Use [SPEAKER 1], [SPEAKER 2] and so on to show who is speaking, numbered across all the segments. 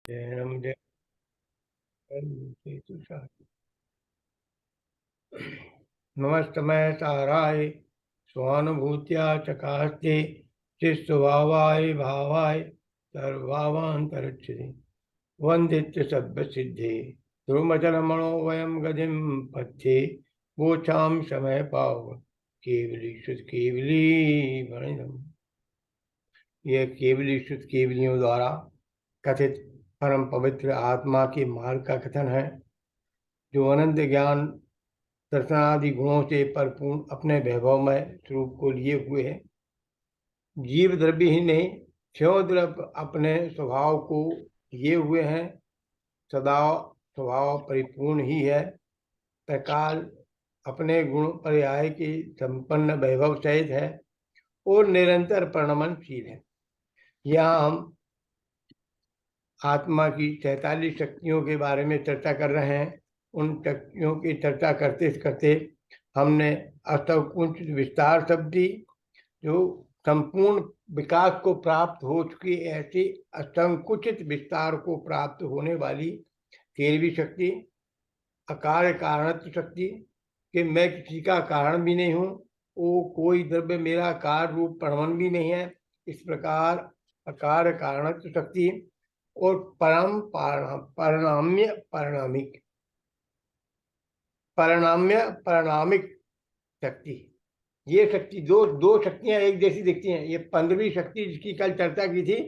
[SPEAKER 1] जैनम जय नमस्तमय ताराय स्वानुभूत्या चकास्ते चिस्वभावाय भावाय सर्वावान्तरिक्षिणे वन्दित्य सभ्यसिद्धे ध्रुमचलमणो वयं गतिं पथ्ये गोचां समय पाव केवली शुद्ध केवली वर्णितम्। यह केवली शुद्ध केवलियों द्वारा कथित परम पवित्र आत्मा के मार्ग का कथन है, जो अनंत ज्ञान दर्शनादि गुणों से परिपूर्ण अपने वैभवमय स्वरूप को लिए हुए है। जीव द्रव्य ही नहीं, क्षय द्रव्य अपने स्वभाव को लिए हुए हैं। सदा स्वभाव परिपूर्ण ही है। प्रकाल अपने गुण पर्याय के संपन्न वैभव सहित है और निरंतर परिणमनशील है। यहाँ हम आत्मा की 43 शक्तियों के बारे में चर्चा कर रहे हैं। उन शक्तियों की चर्चा करते करते हमने अष्टकुंच विस्तार शब्दी, जो संपूर्ण विकास को प्राप्त हो चुकी ऐसी असंकुचित विस्तार को प्राप्त होने वाली 13वीं शक्ति अकार्य कारणत्व शक्ति, कि मैं किसी का कारण भी नहीं हूँ, वो कोई द्रव्य मेरा कार्य रूप परिणाम भी नहीं है। इस प्रकार अकार्य कारणत्व शक्ति और परम परिणाम्य परिणामिक शक्ति, ये शक्ति दो शक्तियां एक जैसी दिखती हैं। ये 15वीं शक्ति जिसकी कल चर्चा की थी,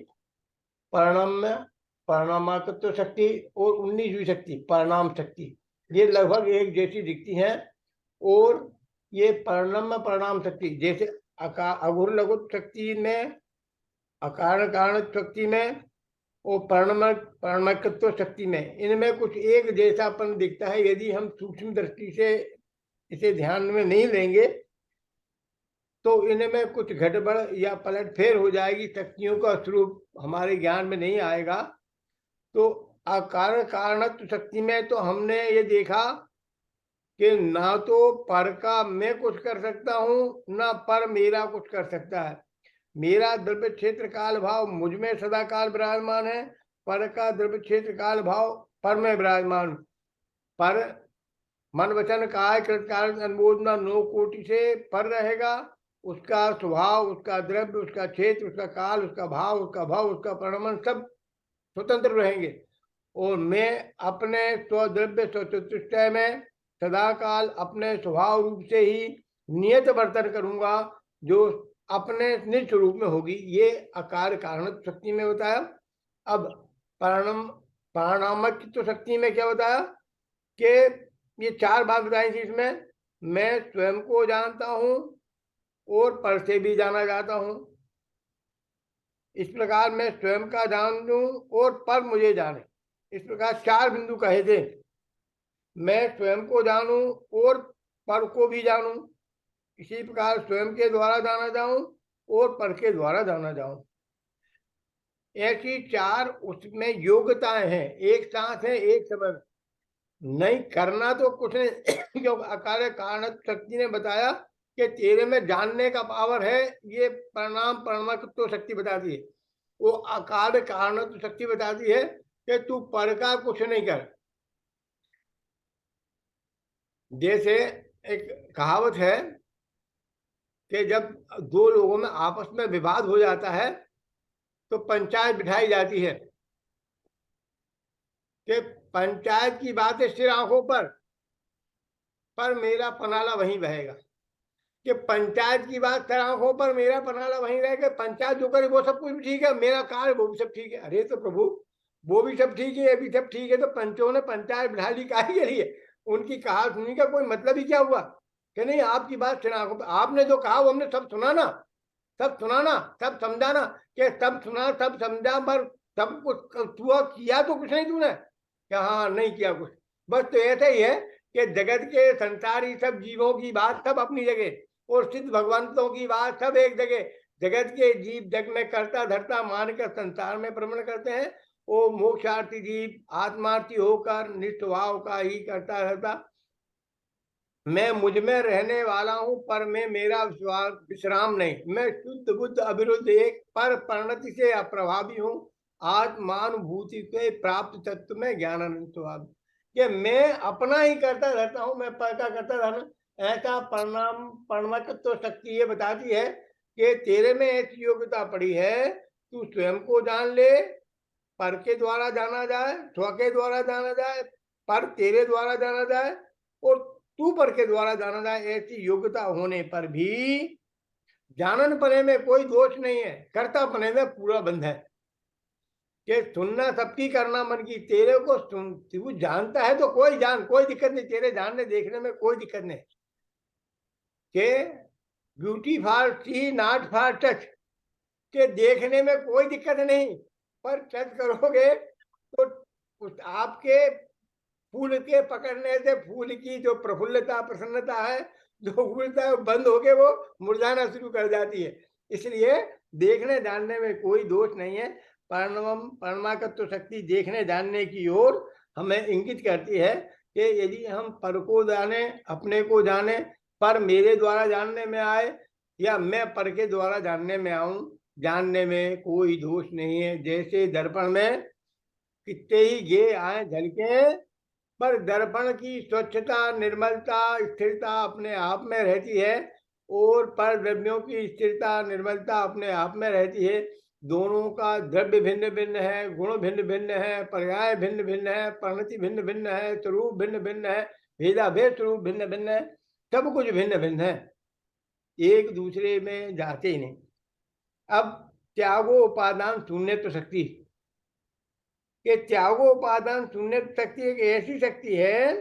[SPEAKER 1] परिणामाकत्व शक्ति, और 19वीं शक्ति परिणाम शक्ति, ये लगभग एक जैसी दिखती हैं। और ये परिणाम शक्ति जैसे अघुर लघु शक्ति में, अकारण कारण शक्ति में और परिणामकत्व शक्ति में, इनमें कुछ एक जैसापन दिखता है। यदि हम सूक्ष्म दृष्टि से इसे ध्यान में नहीं लेंगे तो इनमें कुछ गड़बड़ या पलटफेर हो जाएगी, शक्तियों का स्वरूप हमारे ज्ञान में नहीं आएगा। तो अकारण कारणत्व शक्ति में तो हमने ये देखा कि ना तो पर का मैं कुछ कर सकता हूं, ना पर मेरा कुछ कर सकता है। मेरा द्रव्य क्षेत्र काल भाव मुझ में सदा काल विराजमान है, पर का द्रव्य क्षेत्र काल भाव पर में विराजमान। पर मन वचन काय कृतकाल अनुमोदना 9 कोटि से पर रहेगा। उसका स्वभाव, उसका द्रव्य, उसका क्षेत्र, उसका काल, उसका भाव, उसका भाव, उसका परिणमन सब स्वतंत्र रहेंगे। और मैं अपने स्वद्रव्य स्वचतुष्टय में सदा काल अपने स्वभाव रूप से ही नियत वर्तन करूंगा, जो अपने निज रूप में होगी। ये अकार कारण शक्ति में बताया। अब परिणामक शक्ति में क्या बताया कि ये 4 बात बताई थी इसमें। मैं स्वयं को जानता हूं और पर से भी जाना जाता हूं। इस प्रकार मैं स्वयं का जान लूं और पर मुझे जाने। इस प्रकार 4 बिंदु कहे थे। मैं स्वयं को जानूं और पर को भी जानूं। इसी प्रकार स्वयं के द्वारा जाना जाऊं और पर के द्वारा जाना जाऊं। ऐसी 4 उसमें योग्यताएं हैं, एक साथ है, एक समय नहीं करना तो कुछ नहीं। जो अकार्य कारण शक्ति ने बताया कि तेरे में जानने का पावर है, ये परिणामक शक्ति बताती है। वो अकार्य कारण शक्ति बताती है कि तू पर का कुछ नहीं कर। जैसे एक कहावत है कि जब 2 लोगों में आपस में विवाद हो जाता है तो पंचायत बिठाई जाती है कि पंचायत की बात है सिर आंखों पर मेरा पनाला वहीं बहेगा। कि पंचायत की बात सिर आंखों पर, मेरा पनाला वहीं रहेगा। पंचायत जो करे वो सब कुछ ठीक है, मेरा कार्य वो भी सब ठीक है। अरे तो प्रभु, वो भी सब ठीक है, ये भी सब ठीक है, तो पंचों ने पंचायत बिठा ली काहे के लिए? उनकी कहा सुनी का कोई मतलब ही क्या हुआ? कि नहीं, आपकी बात सिर आंखों पर, आपने जो कहा वो हमने सब सुना ना, सब सुनाना, सब समझाना। कि सब सुना सब समझा, पर सब कुछ हुआ किया तो कुछ नहीं तूने? क्या हाँ, नहीं किया कुछ। बस तो ऐसा ही है कि जगत के संसारी सब जीवों की बात सब अपनी जगह और सिद्ध भगवंतों की बात सब एक जगह। जगत के जीव जग में करता धरता मानकर संसार में भ्रमण करते हैं। वो मोक्षार्थी जीव आत्मार्थी होकर निस्वभाव का ही करता रहता। मैं मुझ में रहने वाला हूं, पर मैं मेरा विश्राम नहीं। मैं शुद्ध बुद्ध अविरुद्ध एक पर परिणति से अप्रभावी हूं। आत्मानुभूति के प्राप्त तत्व में ज्ञानानंद स्वभाव, कि मैं अपना ही करता रहता हूँ, मैं पर का करता रहना, ऐसा परिणाम परमात्म शक्ति ये बताती है कि तेरे में ऐसी योग्यता पड़ी है, तू स्वयं को जान ले, पर के द्वारा जाना जाए, स्व के द्वारा जाना जाए, पर तेरे द्वारा जाना जाए, और तू पर के द्वारा जाना जाए। ऐसी योग्यता होने पर भी जानन पने में कोई दोष नहीं है, कर्ता पने में पूरा बंध है कि सुनना सबकी, करना मन की। तेरे को सुन, तू जानता है तो कोई जान, कोई दिक्कत नहीं, तेरे जानने देखने में कोई दिक्कत नहीं। के beauty for see not for touch, के देखने में कोई दिक्कत नहीं, पर टच करोगे तो उस आपके फूल के पकड़ने से फूल की जो प्रफुल्लता प्रसन्नता है, जो उगलता है, बंद होके वो मुरझाना शुरू कर जाती है। इसलिए देखने जानने में कोई दोष नहीं है। परमाकत्व शक्ति देखने जानने की ओर हमें इंगित करती है कि यदि हम पर को जाने, अपने को जाने, पर मेरे द्वारा जानने में आए या मैं पर के द्वारा जानने में आऊं, जानने में कोई दोष नहीं है। जैसे दर्पण में कितने ही गे आए झलके, पर दर्पण की स्वच्छता, निर्मलता, स्थिरता अपने आप में रहती है, और पर द्रव्यों की स्थिरता, निर्मलता अपने आप में रहती है। दोनों का द्रव्य भिन्न भिन्न है, गुण भिन्न भिन्न है, पर्याय भिन्न भिन्न है, परिणति भिन्न भिन्न है, स्वरूप भिन्न भिन्न है, भेदाभेद स्वरूप भिन्न भिन्न है, सब कुछ भिन्न भिन्न है, एक दूसरे में जाते ही नहीं। अब त्यागो उपादान शून्य तो शक्ति, कि त्यागोपादान शून्य शक्ति एक ऐसी शक्ति है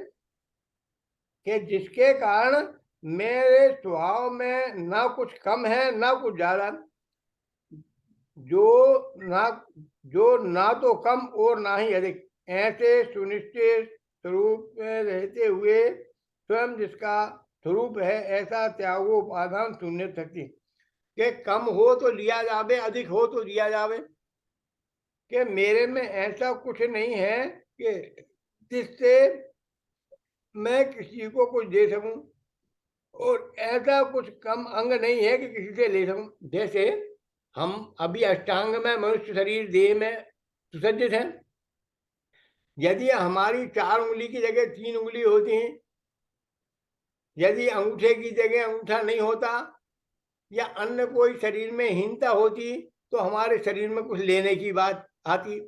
[SPEAKER 1] कि जिसके कारण मेरे स्वभाव में ना कुछ कम है ना कुछ ज्यादा, जो ना तो कम और ना ही अधिक, ऐसे सुनिश्चित स्वरूप में रहते हुए स्वयं जिसका स्वरूप है, ऐसा त्यागोपादान शून्य शक्ति, के कम हो तो लिया जावे, अधिक हो तो दिया जावे, कि मेरे में ऐसा कुछ नहीं है कि जिससे मैं किसी को कुछ दे सकूं, और ऐसा कुछ कम अंग नहीं है कि किसी से ले सकूं। जैसे हम अभी अष्टांग में मनुष्य शरीर देह में सुसज्जित हैं, यदि हमारी 4 उंगली की जगह 3 उंगली होती हैं, यदि अंगूठे की जगह अंगूठा नहीं होता, या अन्य कोई शरीर में हीनता होती, तो हमारे शरीर में कुछ लेने की बात आती।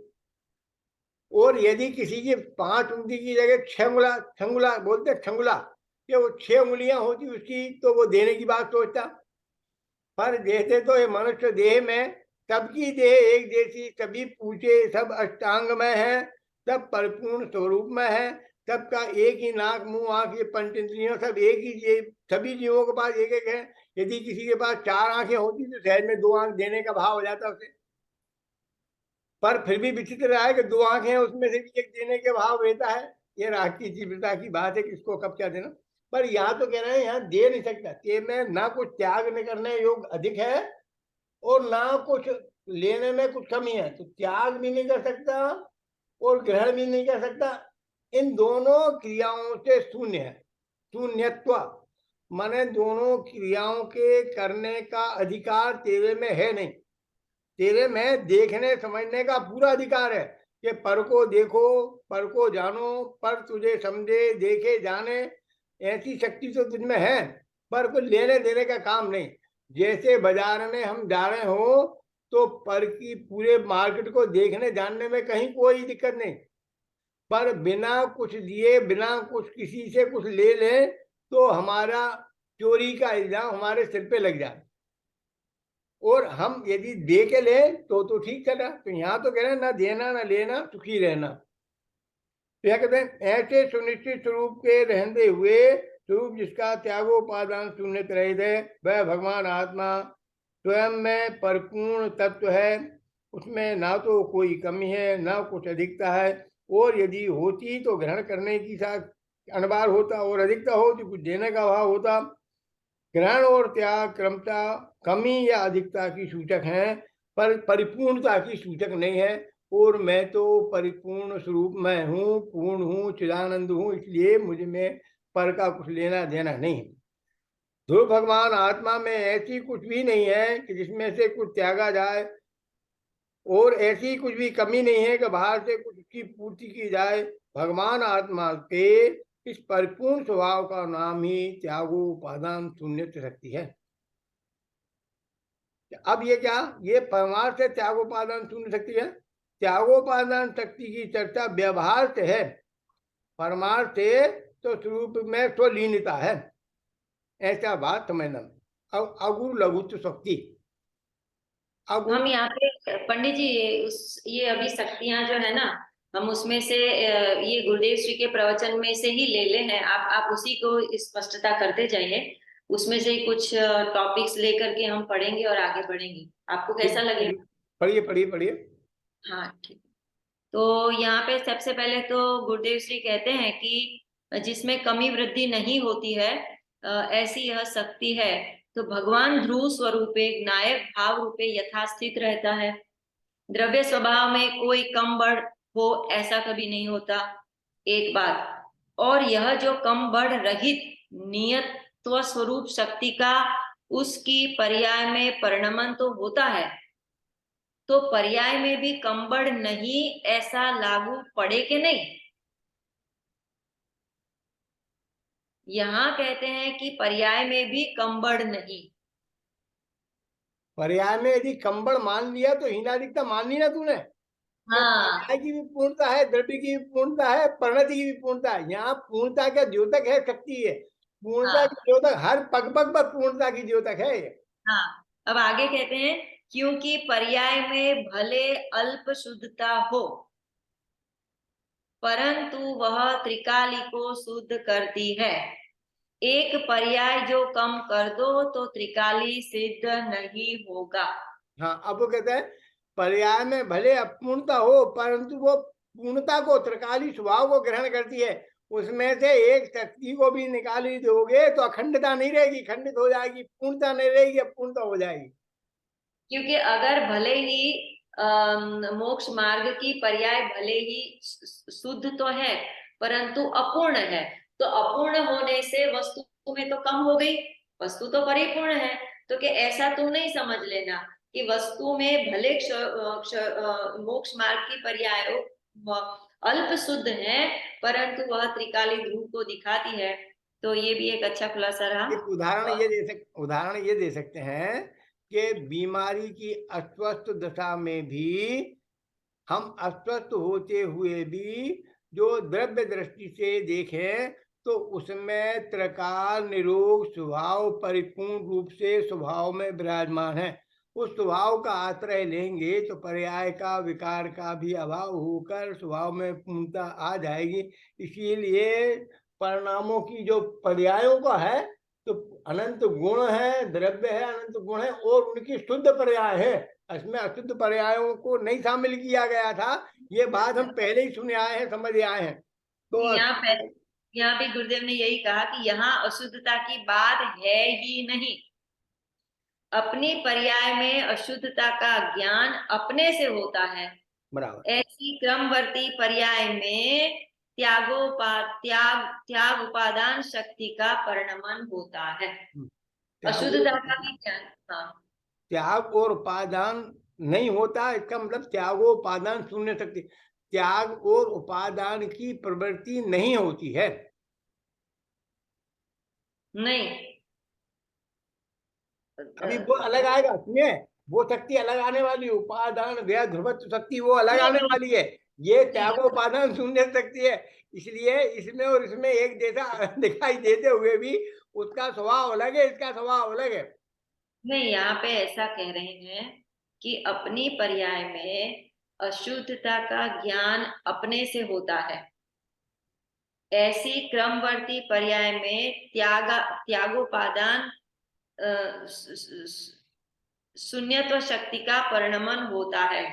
[SPEAKER 1] और यदि किसी की 5 उंगली की जगह 6 उंगला, छंगुला बोलते हैं, छंगुला, कि वो 6 उंगलियां होती उसकी, तो वो देने की बात सोचता। पर जैसे तो ये मनुष्य देह में सबकी देह एक जैसी, सभी पूछे, सब अष्टांग में है, सब परिपूर्ण स्वरूप में है, सबका एक ही नाक मुंह आंख, ये पंच इंद्रियों सब एक ही, ये सभी जीवों के पास एक एक है। यदि किसी के पास 4 आंखें होती तो शहर में 2 आंख देने का भाव हो जाता उसे, पर फिर भी विचित्र रहा है कि 2 आंखें हैं, उसमें से भी एक देने के भाव रहता है। ये राग की तीव्रता की बात है, किसको कब क्या देना। पर यहाँ तो कह रहे हैं, यहाँ दे नहीं सकता, ते में ना कुछ त्याग में करने योग अधिक है और ना कुछ लेने में कुछ कमी है, तो त्याग भी नहीं कर सकता और ग्रहण भी नहीं कर सकता। इन दोनों क्रियाओं से शून्य है, शून्यत्व माने दोनों क्रियाओं के करने का अधिकार तेरे में है नहीं। तेरे में देखने समझने का पूरा अधिकार है कि पर को देखो, पर को जानो, पर तुझे समझे, देखे, जाने, ऐसी शक्ति तो तुझमें है, पर कुछ लेने देने का काम नहीं। जैसे बाजार में हम जा रहे हो तो पर की पूरे मार्केट को देखने जानने में कहीं कोई दिक्कत नहीं, पर बिना कुछ दिए, बिना कुछ किसी से कुछ ले ले तो हमारा चोरी का इल्जाम हमारे सिर पे लग जाए, और हम यदि दे के ले तो ठीक चला। तो यहाँ तो कह रहे हैं ना देना ना लेना, सुखी रहना। तो यह कहते हैं ऐसे सुनिश्चित स्वरूप के रहते हुए, स्वरूप जिसका त्यागोपादान शून्य रहित है, वह भगवान आत्मा स्वयं में परिपूर्ण तत्व है, उसमें ना तो कोई कमी है ना कुछ अधिकता है, और यदि होती तो ग्रहण करने की साथ अनबार होता, और अधिकता हो तो कुछ देने का भाव होता। ग्रहण और त्याग क्रमशः कमी या अधिकता की सूचक हैं, पर परिपूर्णता की सूचक नहीं है। और मैं तो परिपूर्ण स्वरूप में हूँ, पूर्ण हूँ, चिदानंद हूँ, इसलिए मुझे में पर का कुछ लेना देना नहीं है। ध्रुव भगवान आत्मा में ऐसी कुछ भी नहीं है कि जिसमें से कुछ त्यागा जाए, और ऐसी कुछ भी कमी नहीं है कि बाहर से कुछ की पूर्ति की जाए। भगवान आत्मा के इस परिपूर्ण स्वभाव का नाम ही त्यागोपादान शून्य शक्ति है। अब ये क्या, ये परमार्थ से त्यागोपादान शून्य शक्ति है। त्यागोपादान शक्ति की चर्चा व्यवहार से है, परमार्थ से तो स्वरूप में स्वलीनता है, ऐसा बात समझना। अब अगुरु लघुत्व शक्ति,
[SPEAKER 2] हम
[SPEAKER 1] अगुरु
[SPEAKER 2] यहाँ पे पंडित जी ये अभी शक्तियां जो है ना, हम उसमें से ये गुरुदेव श्री के प्रवचन में से ही ले ले हैं। आप उसी को स्पष्टता करते जाइए, उसमें से ही कुछ टॉपिक्स लेकर के हम पढ़ेंगे और आगे बढ़ेंगे। आपको कैसा लगेगा?
[SPEAKER 1] पढ़िए पढ़िए पढ़िए।
[SPEAKER 2] हाँ ठीक। तो यहाँ पे सबसे पहले तो गुरुदेव श्री कहते हैं कि जिसमें कमी वृद्धि नहीं होती है, ऐसी यह शक्ति है। तो भगवान ध्रुव स्वरूपे नायक भाव रूपे यथास्थित रहता है। द्रव्य स्वभाव में कोई कम बढ़ हो ऐसा कभी नहीं होता, एक बात। और यह जो कम बढ़ रहित नियतत्व स्वरूप शक्ति का उसकी पर्याय में परिणमन तो होता है, तो पर्याय में भी कम बढ़ नहीं ऐसा लागू पड़े कि नहीं? यहाँ कहते हैं कि पर्याय में भी कम बढ़ नहीं।
[SPEAKER 1] पर्याय में यदि कंबड़ मान लिया तो हीनादिकता मान ली ना तूने। पर्याय
[SPEAKER 2] हाँ
[SPEAKER 1] की भी पूर्णता है, द्रव्य की भी पूर्णता है, परिणति की भी पूर्णता है। यहाँ पूर्णता का द्योतक है, शक्ति है। पूर्णता की
[SPEAKER 2] हाँ
[SPEAKER 1] द्योतक हर पग पग पर पूर्णता की द्योतक है ये।
[SPEAKER 2] हाँ। अब आगे कहते हैं, क्योंकि पर्याय में भले अल्प शुद्धता हो, परंतु वह त्रिकाली को शुद्ध करती है। एक पर्याय जो कम कर दो तो त्रिकाली सिद्ध नहीं होगा।
[SPEAKER 1] हाँ, अब वो कहते हैं पर्याय में भले अपूर्णता हो परंतु वो पूर्णता को, त्रिकाली स्वभाव को ग्रहण करती है। उसमें से एक शक्ति को भी निकाल ही दोगे तो अखंडता नहीं रहेगी, खंडित हो जाएगी, पूर्णता नहीं रहेगी, अपूर्णता हो जाएगी।
[SPEAKER 2] क्योंकि अगर भले ही मोक्ष मार्ग की पर्याय भले ही शुद्ध तो है परंतु अपूर्ण है, तो अपूर्ण होने से वस्तु में तो कम हो गई, वस्तु तो परिपूर्ण है। तो कि ऐसा तू नहीं समझ लेना कि वस्तु में भले मोक्ष मार्ग की पर्याय अल्प शुद्ध है परंतु वह त्रिकाली ध्रुव को दिखाती है। तो ये भी एक अच्छा खुलासा
[SPEAKER 1] एक
[SPEAKER 2] रहा।
[SPEAKER 1] उदाहरण ये दे सकते हैं कि बीमारी की अस्वस्थ दशा में भी हम अस्वस्थ होते हुए भी जो द्रव्य दृष्टि से देखें तो उसमें त्रिकाल निरोग स्वभाव परिपूर्ण रूप से स्वभाव में विराजमान है। उस स्वभाव का आश्रय लेंगे तो पर्याय का, विकार का भी अभाव होकर स्वभाव में पूर्णता आ जाएगी। इसीलिए परिणामों की जो पर्यायों का है तो अनंत गुण है, द्रव्य है, अनंत गुण है और उनकी शुद्ध पर्याय है। इसमें अशुद्ध पर्यायों को नहीं शामिल किया गया था। ये बात हम पहले ही सुने आए हैं, समझ आए हैं। तो
[SPEAKER 2] यहाँ भी गुरुदेव ने यही कहा कि यहाँ अशुद्धता की बात है ही नहीं। अपनी पर्याय में अशुद्धता का ज्ञान अपने से होता है।
[SPEAKER 1] बराबर।
[SPEAKER 2] ऐसी क्रमवर्ती पर्याय में त्याग उपादान शक्ति का परिणमन होता है। अशुद्धता का भी ज्ञान। हाँ
[SPEAKER 1] त्याग और उपादान नहीं होता, इसका मतलब त्यागोपादान शून्य शक्ति, त्याग और उपादान की प्रवृत्ति नहीं होती है।
[SPEAKER 2] नहीं।
[SPEAKER 1] अभी वो अलग आएगा, सुनिए, वो शक्ति अलग आने वाली, उपादान व्यय ध्रुवत्व शक्ति वो अलग
[SPEAKER 2] नहीं
[SPEAKER 1] आने
[SPEAKER 2] नहीं
[SPEAKER 1] वाली है। ये
[SPEAKER 2] नहीं
[SPEAKER 1] त्यागोपादान शून्य शक्ति है। इसलिए इसमें और इसमें एक जैसा दिखाई देते हुए भी उसका स्वभाव अलग है, इसका स्वभाव अलग है।
[SPEAKER 2] नहीं, यहाँ पे ऐसा कह रहे हैं कि अपनी पर्याय में अशुद्धता का ज्ञान अपने से होता है। ऐसी क्रमवर्ती पर्याय में त्यागोपादान शून्यत्व शक्ति का परिणमन होता है।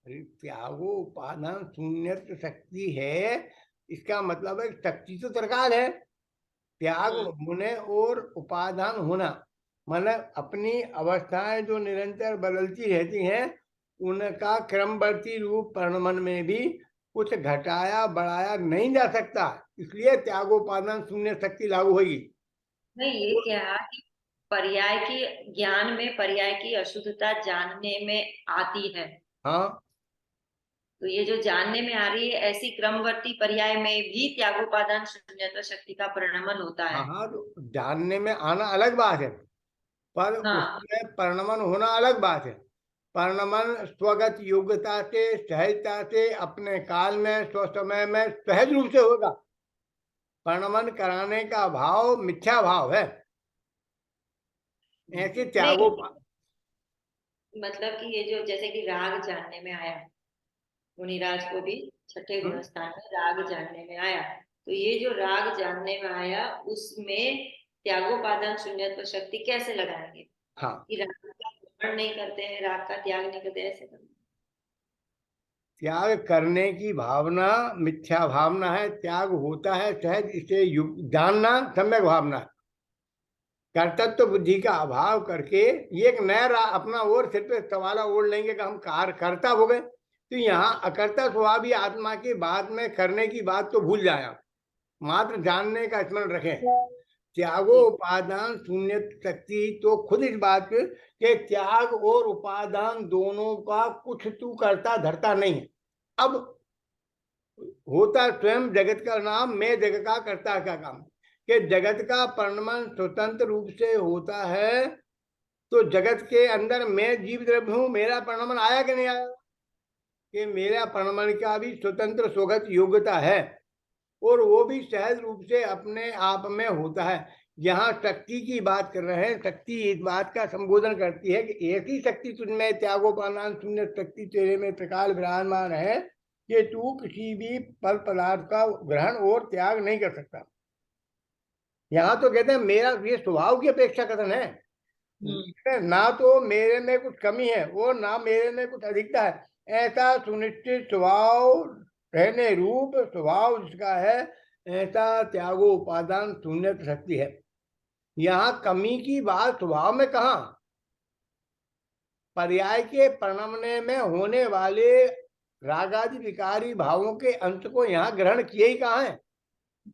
[SPEAKER 1] त्यागोपादान शून्य शक्ति है, इसका मतलब है शक्ति तो त्रिकाल है। त्याग होने और उपादान होना मतलब अपनी अवस्थाएं जो निरंतर बदलती रहती हैं उनका क्रमवर्ती रूप परिणमन में भी कुछ घटाया बढ़ाया नहीं जा सकता। इसलिए त्यागोपादान शून्य शक्ति लागू होगी।
[SPEAKER 2] नहीं, ये क्या पर्याय की ज्ञान में पर्याय की अशुद्धता जानने में आती है।
[SPEAKER 1] हाँ
[SPEAKER 2] तो ये जो जानने में आ रही है, ऐसी क्रमवर्ती पर्याय में भी त्यागोपादान शून्यत्व शक्ति का परिणमन होता
[SPEAKER 1] हाँ
[SPEAKER 2] है।
[SPEAKER 1] हाँ, तो जानने में आना अलग बात है, पर
[SPEAKER 2] हाँ,
[SPEAKER 1] उसमें परिणमन होना अलग बात है। परिणमन स्वगत योग्यता से, सहजता से, अपने काल में, स्वसमय में सहज रूप से होगा। परिणमन कराने का भाव मिथ्या भाव है। ऐसे त्यागो
[SPEAKER 2] नहीं मतलब कि ये जो जैसे कि राग जानने में आया, मुनिराज को भी छठे गुण स्थान में राग जानने में आया, तो ये जो राग जानने में आया उसमें त्यागोपादान शून्यत्व शक्ति कैसे लगाएंगे
[SPEAKER 1] हाँ,
[SPEAKER 2] कि राग का ग्रहण नहीं करते हैं, राग का त्याग नहीं करते, ऐसे करते
[SPEAKER 1] त्याग करने की भावना मिथ्या भावना है। त्याग होता है सहज, इसे जानना सम्यक भावना है। कर्तृत्व बुद्धि का अभाव करके ये एक नया अपना और सिर पे सवाला ओढ़ लेंगे कि हम कर्ता हो गए। तो यहाँ अकर्ता स्वभाव ही आत्मा के बाद में करने की बात तो भूल जाए, मात्र जानने का स्मरण रखें। त्यागो
[SPEAKER 2] हैं।
[SPEAKER 1] उपादान शून्य शक्ति तो खुद इस बात के त्याग और उपादान दोनों का कुछ तू करता धरता नहीं है। अब होता स्वयं जगत का नाम, मैं जगत का करता का काम, कि जगत का परिणमन स्वतंत्र रूप से होता है। तो जगत के अंदर मैं जीव द्रव्य हूं, मेरा परिणमन आया कि नहीं आया? कि मेरा परिणमन का भी स्वतंत्र स्वगत योग्यता है, और वो भी सहज रूप से अपने आप में होता है। यहाँ शक्ति की बात कर रहे हैं। शक्ति इस बात का संबोधन करती है कि ऐसी शक्ति तुझमें त्यागोपादान शून्य शक्ति तेरे में प्रकाल विराजमान है कि तू किसी भी फल पदार्थ का ग्रहण और त्याग नहीं कर सकता। यहाँ तो कहते हैं मेरा ये स्वभाव की अपेक्षा कथन है, ना तो मेरे में कुछ कमी है और ना मेरे में कुछ अधिकता है। ऐसा सुनिश्चित स्वभाव रहने रूप स्वभाव जिसका है, ऐसा त्यागो उपादान शून्य शक्ति है। यहाँ कमी की बात स्वभाव में कहा, पर्याय के परिणमने में होने वाले रागादि विकारी भावों के अंश को यहाँ ग्रहण किए ही कहाँ है?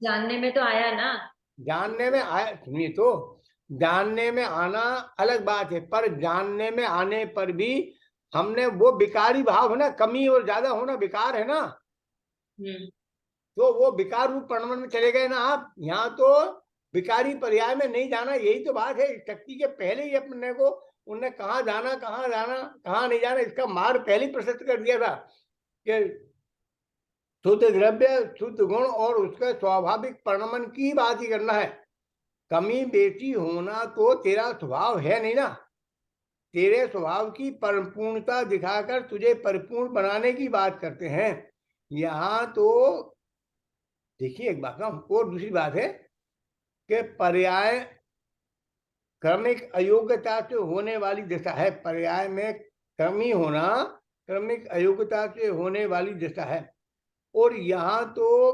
[SPEAKER 2] जानने में तो आया ना।
[SPEAKER 1] जानने में आया, सुनिए तो, जानने में आना अलग बात है, पर जानने में आने पर भी हमने वो विकारी भाव है ना, कमी और ज्यादा होना विकार है ना, तो वो विकार रूप परिणमन में चले गए ना आप। यहाँ तो विकारी पर्याय में नहीं जाना, यही तो बात है। शक्ति के पहले ही अपने को उनने कहाँ जाना कहाँ नहीं जाना, इसका मार्ग पहले ही प्रशस्त कर दिया था कि शुद्ध द्रव्य शुद्ध गुण और उसके स्वाभाविक परिणमन की बात ही करना है। कमी बेची होना तो तेरा स्वभाव है नहीं ना। तेरे स्वभाव की परिपूर्णता दिखाकर तुझे परिपूर्ण बनाने की बात करते हैं। यहाँ तो देखिए एक बात ना, और दूसरी बात है कि पर्याय क्रमिक अयोग्यता से होने वाली दशा है। पर्याय में कमी होना क्रमिक अयोग्यता से होने वाली दशा है। और यहाँ तो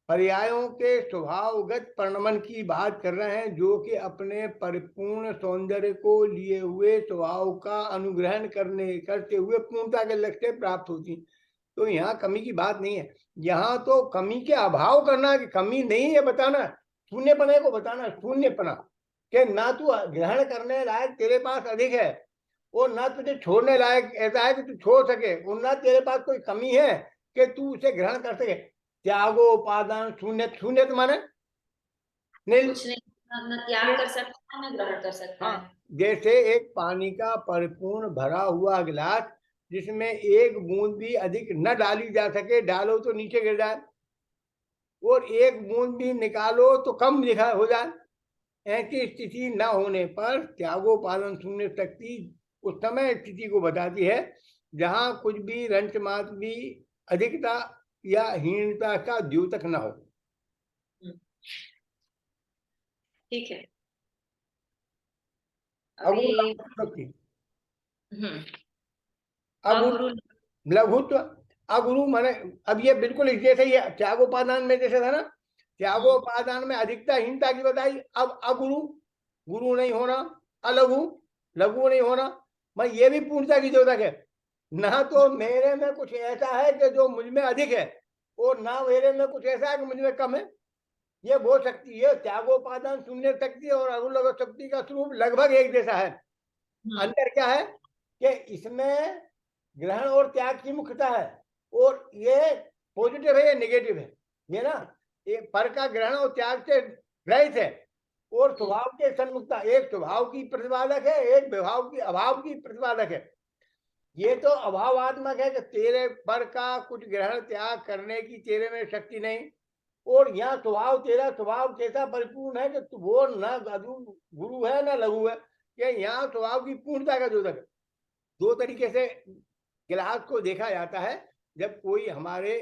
[SPEAKER 1] पर्यायों के स्वभावगत परिणमन की बात कर रहे हैं, जो कि अपने परिपूर्ण सौंदर्य को लिए हुए स्वभाव का अनुग्रहण करते हुए पूर्णता के लक्ष्य प्राप्त होती। तो यहाँ कमी की बात नहीं है। यहाँ तो कमी के अभाव करना, कि कमी नहीं है बताना, शून्यपने को बताना, शून्यपना कि ना तू ग्रहण करने लायक तेरे पास अधिक है और ना तुझे छोड़ने लायक ऐसा है कि तू छोड़ सके, और ना तेरे पास कोई कमी है कि तू उसे ग्रहण कर सके। त्यागो उपादान शून्य, शून्य माने नील,
[SPEAKER 2] कुछ नहीं, ना त्याग कर सकता है ना ग्रहण कर सकता
[SPEAKER 1] हाँ,
[SPEAKER 2] है।
[SPEAKER 1] जैसे एक पानी का परिपूर्ण भरा हुआ गिलास जिसमें एक बूंद भी अधिक न डाली जा सके, डालो तो नीचे गिर जाए, और एक बूंद भी निकालो तो कम लिखा हो जाए। ऐसी स्थिति न होने पर त्यागोपालन शून्य शक्ति उस समय स्थिति को बताती है जहां कुछ भी रंच मात्र भी अधिकता या हीनता का द्योतक न हो।
[SPEAKER 2] ठीक है।
[SPEAKER 1] अगुरु
[SPEAKER 2] अभी
[SPEAKER 1] शक्ति,
[SPEAKER 2] हम्म
[SPEAKER 1] अगुरु
[SPEAKER 2] अगुरु
[SPEAKER 1] लघुत्व, अगुरु माने, अब ये बिल्कुल जैसे ही त्यागोपादान में जैसे था ना, त्यागोपादान में अधिकता हीनता की बताई। अब अगुरु, गुरु नहीं होना, अलघु, लघु नहीं होना, मैं ये भी पूर्णता की द्योतक है। ना तो मेरे में कुछ ऐसा है कि जो मुझ में अधिक है, और ना मेरे में कुछ ऐसा है कि मुझ में कम है। ये वो शक्ति है, त्यागोपादान शून्य शक्ति और अनुलग शक्ति का स्वरूप लगभग एक जैसा है। अंतर क्या है कि इसमें ग्रहण और त्याग की मुख्यता है, और ये पॉजिटिव है, ये नेगेटिव है। ये ना, ये पर का ग्रहण और त्याग से रहित है, और स्वभाव के सन्मुखता, एक स्वभाव की प्रतिपादक है, एक विभाव की अभाव की प्रतिपादक है। ये तो अभावात्मक है कि तेरे पर का कुछ ग्रहण त्याग करने की तेरे में शक्ति नहीं, और यहाँ स्वभाव, तेरा स्वभाव कैसा परिपूर्ण है कि वो न गुरु है न लघु है, कि यहाँ स्वभाव की पूर्णता का द्योतक है। दो तरीके से गिलास को देखा जाता है। जब कोई हमारे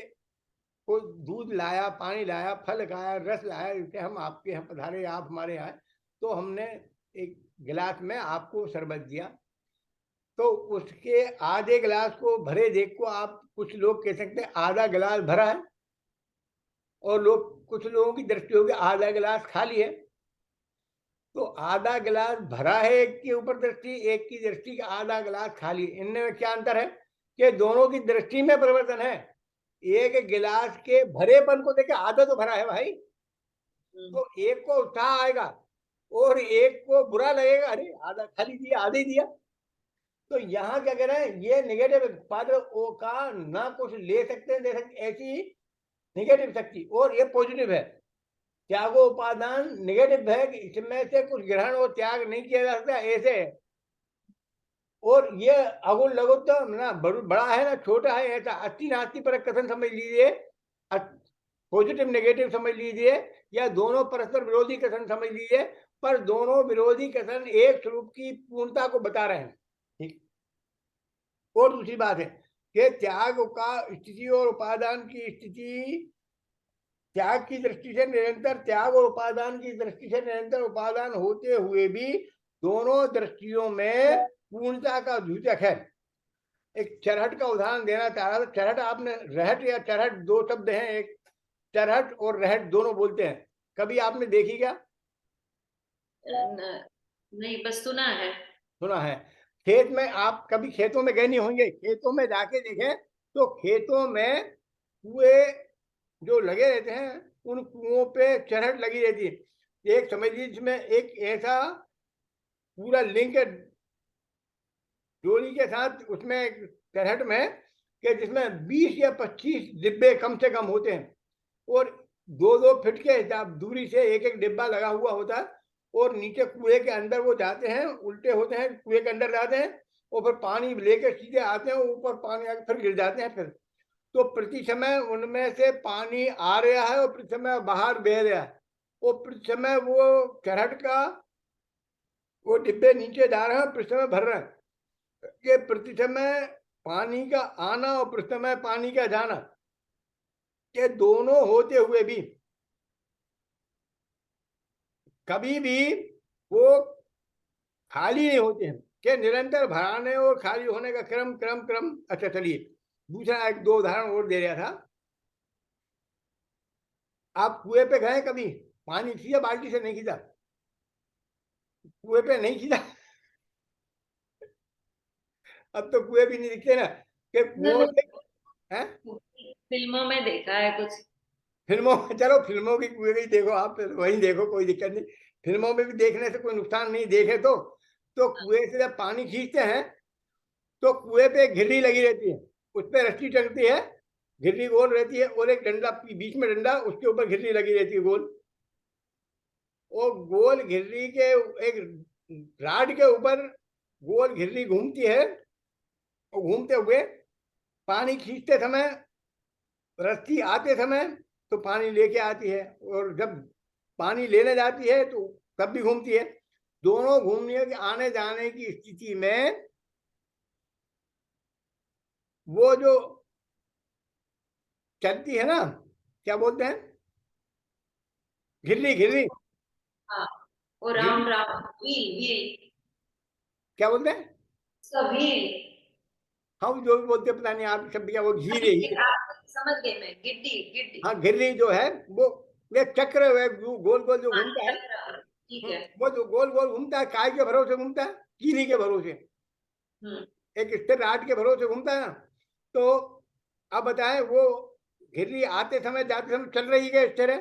[SPEAKER 1] कोई दूध लाया, पानी लाया, फल खाया, रस लाया, जैसे हम आपके यहाँ पधारे, आप हमारे यहाँ, तो हमने एक गिलास में आपको शरबत दिया, तो उसके आधे गिलास को भरे देख को आप, कुछ लोग कह सकते हैं आधा गिलास भरा है, और लोग, कुछ लोगों की दृष्टि होगी आधा गिलास खाली है। तो आधा गिलास भरा है एक के ऊपर दृष्टि, एक की दृष्टि का आधा गिलास खाली, इनमें क्या अंतर है कि दोनों की दृष्टि में परिवर्तन है। एक गिलास के भरेपन को देखे, आधा तो भरा है भाई, तो एक को उत्साह आएगा और एक को बुरा लगेगा, अरे आधा खाली दिया, आधा ही दिया। तो यहाँ क्या कह रहे हैं, ये नेगेटिव पात्र ओ का ना कुछ ले सकते दे सकते, ऐसी नेगेटिव शक्ति, और ये पॉजिटिव है। त्यागोपादान नेगेटिव है कि इसमें से कुछ ग्रहण और त्याग नहीं किया जा सकता, ऐसे है। और ये अगुण लघु तो ना बड़ा है ना छोटा है, ऐसा अति नास्ति पर कथन समझ लीजिए, पॉजिटिव नेगेटिव समझ लीजिए, या दोनों परस्पर विरोधी कथन समझ लीजिए, पर दोनों विरोधी कथन एक स्वरूप की पूर्णता को बता रहे हैं। ठीक। और दूसरी बात है कि त्याग का स्थिति और उपादान की स्थिति, त्याग की दृष्टि से निरंतर त्याग और उपादान की दृष्टि से निरंतर उपादान होते हुए भी दोनों दृष्टियों में पूर्णता का द्योतक है। एक चरहट का उदाहरण देना चाह रहा था। चरहट, आपने रहट या चरहट दो शब्द हैं, एक चरहट और रहट दोनों बोलते हैं, कभी आपने देखी क्या?
[SPEAKER 2] नहीं, बस सुना है।
[SPEAKER 1] सुना है। खेत में, आप कभी खेतों में गए नहीं होंगे, खेतों में जाके देखें तो खेतों में कुएं जो लगे रहते हैं, उन कुओं पे चरहट लगी रहती है। एक समझ लीजिए, जिसमें एक ऐसा पूरा लिंक है डोरी के साथ, उसमें एक चरहट में, कि जिसमें 20 या 25 डिब्बे कम से कम होते हैं, और 2-2 फीट के हिसाब दूरी से एक एक डिब्बा लगा हुआ होता है, और नीचे कुएं के अंदर वो जाते हैं, उल्टे होते हैं, कुएं के अंदर जाते हैं, और फिर पानी लेकर सीधे आते हैं, ऊपर पानी आके फिर गिर जाते हैं। फिर तो प्रति समय उनमें से पानी आ रहा है और प्रति समय बाहर बह रहा है, और प्रति समय वो चरहट का वो डिब्बे नीचे जा रहे हैं, प्रति समय भर रहे हैं। ये प्रति समय पानी का आना और प्रति समय पानी का जाना, ये दोनों होते हुए भी कभी भी वो खाली नहीं होते हैं, कि निरंतर भराने और खाली होने का क्रम क्रम क्रम। अच्छा चलिए, दूसरा एक दो उदाहरण और दे रहा था। आप कुएं पे गए कभी, पानी खींचा बाल्टी से? नहीं खींचा? कुएं पे नहीं खींचा? अब तो कुएं भी नहीं दिखते ना, कि कुओं से हैं?
[SPEAKER 2] फिल्मों में देखा है कुछ।
[SPEAKER 1] फिल्मों में, चलो फिल्मों की कुएं भी देखो आप, वहीं देखो, कोई दिक्कत नहीं। फिल्मों में भी देखने से कोई नुकसान नहीं, देखे तो कुएं से जब पानी खींचते हैं तो कुएं पे एक घिर्री लगी रहती है, उस पर रस्सी टंगती है, घिर्री गोल रहती है, और एक डंडा बीच में, डंडा, उसके ऊपर घिर्री लगी रहती है गोल। और गोल घिर्री के एक राड के ऊपर गोल घिर्री घूमती है, और घूमते हुए पानी खींचते समय रस्सी आते समय तो पानी लेके आती है, और जब पानी लेने जाती है तो तब भी घूमती है। दोनों घूमने के आने जाने की स्थिति में वो जो चलती है ना, क्या बोलते हैं, घिर्री, घिर्री,
[SPEAKER 2] हाँ, और
[SPEAKER 1] घिर्री,
[SPEAKER 2] राउंड राउंड व्हील व्हील,
[SPEAKER 1] क्या बोलते हैं?
[SPEAKER 2] सब व्हील।
[SPEAKER 1] हम जो भी बोलते हैं, पता नहीं आप शब्द क्या, वो घीरे ही।
[SPEAKER 2] समझ गए मैं, गिड्डी गिड्डी।
[SPEAKER 1] हाँ, घिर्री जो है वो, ये चक्र है, गोल गोल जो
[SPEAKER 2] हाँ,
[SPEAKER 1] घूमता है।
[SPEAKER 2] चक्र, ठीक है।
[SPEAKER 1] वो जो गोल गोल घूमता है, काय के भरोसे घूमता है? कीली के भरोसे, एक स्थिर राड के भरोसे घूमता है ना। तो अब बताएं, वो घिर्री आते समय जाते समय चल रही है, स्थिर है?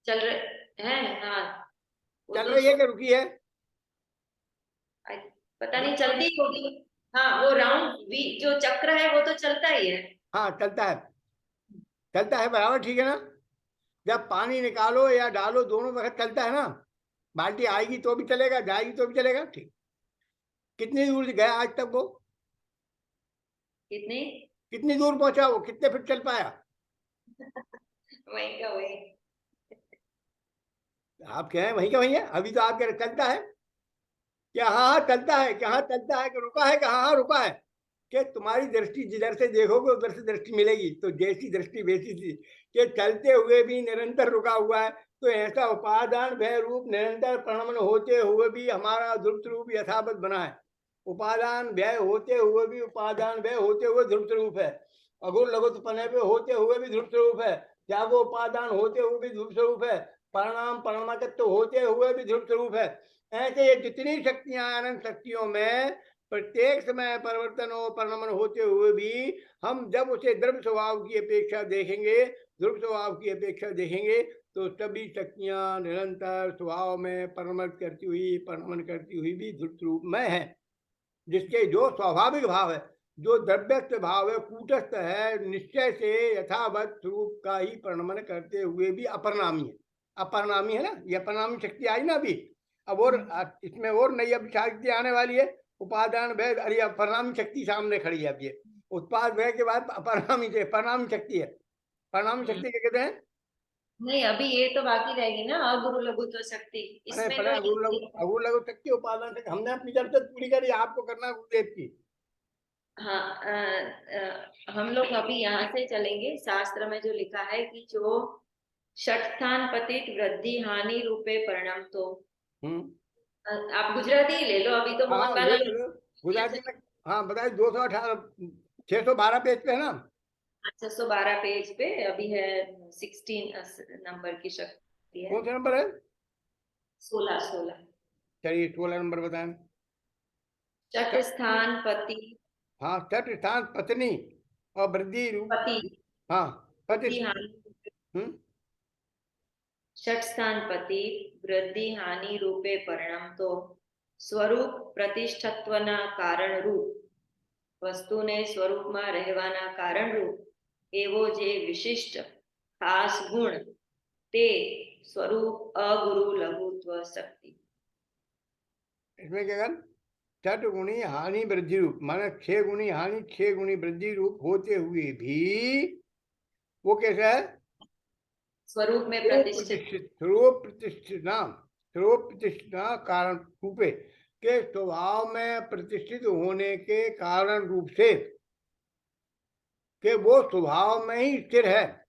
[SPEAKER 2] चल रहे हैं, हाँ वो
[SPEAKER 1] चल
[SPEAKER 2] तो
[SPEAKER 1] रही है कि रुकी है?
[SPEAKER 2] पता नहीं, चलती होगी। हाँ वो राउंड वी जो चक्र है वो तो चलता ही है।
[SPEAKER 1] हाँ चलता है, चलता है बराबर, ठीक है ना। जब पानी निकालो या डालो दोनों वक्त चलता है ना। बाल्टी आएगी तो भी चलेगा, जाएगी तो भी चलेगा, ठीक। कितनी दूर गया आज तक वो?
[SPEAKER 2] कितनी?
[SPEAKER 1] कितनी दूर पहुंचा वो, कितने फीट चल पाया?
[SPEAKER 2] वही का वही।
[SPEAKER 1] आप कह रहे हैं वही का वही है, अभी तो आप कह रहे चलता है। क्या हाँ हाँ चलता है, क्या हाँ चलता है, कि रुका है, क्या हाँ रुका है। कि तुम्हारी दृष्टि जिधर से देखोगे उधर से दृष्टि मिलेगी, तो जैसी दृष्टि वैसी थी। कि चलते हुए भी निरंतर रुका हुआ है, तो ऐसा उपादान भय रूप निरंतर परिणमन होते हुए भी हमारा ध्रुव रूप यथावत बना है। उपादान व्यय होते हुए भी, उपादान व्यय होते हुए ध्रुव रूप है। अगुर लघुत पने पे होते हुए भी ध्रुव रूप है। त्यागो उपादान होते हुए भी ध्रुव रूप है। परिणाम परिणामकत्व होते हुए भी ध्रुव रूप है। ऐसे ये जितनी शक्तियां अनंत शक्तियों में प्रत्येक समय परिवर्तन और परिणमन होते हुए भी हम जब उसे द्रव्य स्वभाव की अपेक्षा देखेंगे, ध्रुव स्वभाव की अपेक्षा देखेंगे, तो सभी शक्तियां निरंतर स्वभाव में परिणमन करती हुई भी ध्रुव रूप में है। जिसके जो स्वाभाविक भाव है, जो द्रव्यस्थ भाव है, कूटस्थ है, निश्चय से यथावत स्वरूप का ही परिणमन करते हुए भी अपरिणामी है। अपरिणामी है ना, ये अपरिणामी शक्ति आई ना अभी। अब और इसमें और नई अब शक्ति आने वाली है। उपादान भय, अरे अपरिणामी शक्ति सामने खड़ी है अब ये। उत्पाद भय के बाद अपरिणामी से परिणामी शक्ति है। परिणामी शक्ति क्या कहते हैं?
[SPEAKER 2] नहीं अभी ये तो बाकी रहेगी ना, अगुरु लघु तो शक्ति,
[SPEAKER 1] अरे
[SPEAKER 2] इसमें
[SPEAKER 1] पहले
[SPEAKER 2] तो
[SPEAKER 1] अगुर लगो शक्ति उपादान शक्ति, हमने अपनी चर्चा पूरी करी, आपको करना है गुरुदेव की।
[SPEAKER 2] हाँ हम लोग अभी यहाँ से चलेंगे। शास्त्र में जो लिखा है कि जो षट स्थान पतित वृद्धि हानि रूपे परिणाम, तो
[SPEAKER 1] हम्म।
[SPEAKER 2] आप गुजराती ही ले लो, अभी तो बहुत
[SPEAKER 1] हाँ ले
[SPEAKER 2] पहला।
[SPEAKER 1] लो लो। गुजराती में। हाँ बताइए, 218, 612 पेज पे है ना।
[SPEAKER 2] 612 पेज पे अभी है, 16 नंबर की शक्ति है।
[SPEAKER 1] कौन सा नंबर है?
[SPEAKER 2] 16 16।
[SPEAKER 1] चलिए 16 नंबर बताएं।
[SPEAKER 2] षट
[SPEAKER 1] छठ-
[SPEAKER 2] स्थान पति।
[SPEAKER 1] हाँ, छठ स्थान पत्नी और वृद्धि रूप।
[SPEAKER 2] पति
[SPEAKER 1] हाँ पति।
[SPEAKER 2] वृद्धि हानि।
[SPEAKER 1] हम्म।
[SPEAKER 2] षट स्थान पति वृद्धि हानि रूपे परिणाम, तो સ્વરૂપ પ્રતિષ્ઠત્વના કારણરૂપ વસ્તુને સ્વરૂપમાં રહેવાના કારણરૂપ એવો જે વિશિષ્ટ ખાસ ગુણ તે સ્વરૂપ અગુરુ લઘુત્વ શક્તિ।
[SPEAKER 1] इसमें क्या कर, छठ गुणी हानि वृद्धि रूप, माने 6 गुणी हानि 6 गुणी वृद्धि रूप होते हुए भी वो कैसा है?
[SPEAKER 2] स्वरूप में प्रतिष्ठित।
[SPEAKER 1] स्वरूप प्रतिष्ठित कारण रूपे, के स्वभाव में प्रतिष्ठित होने के कारण रूप से, कि वो स्वभाव में ही स्थिर है।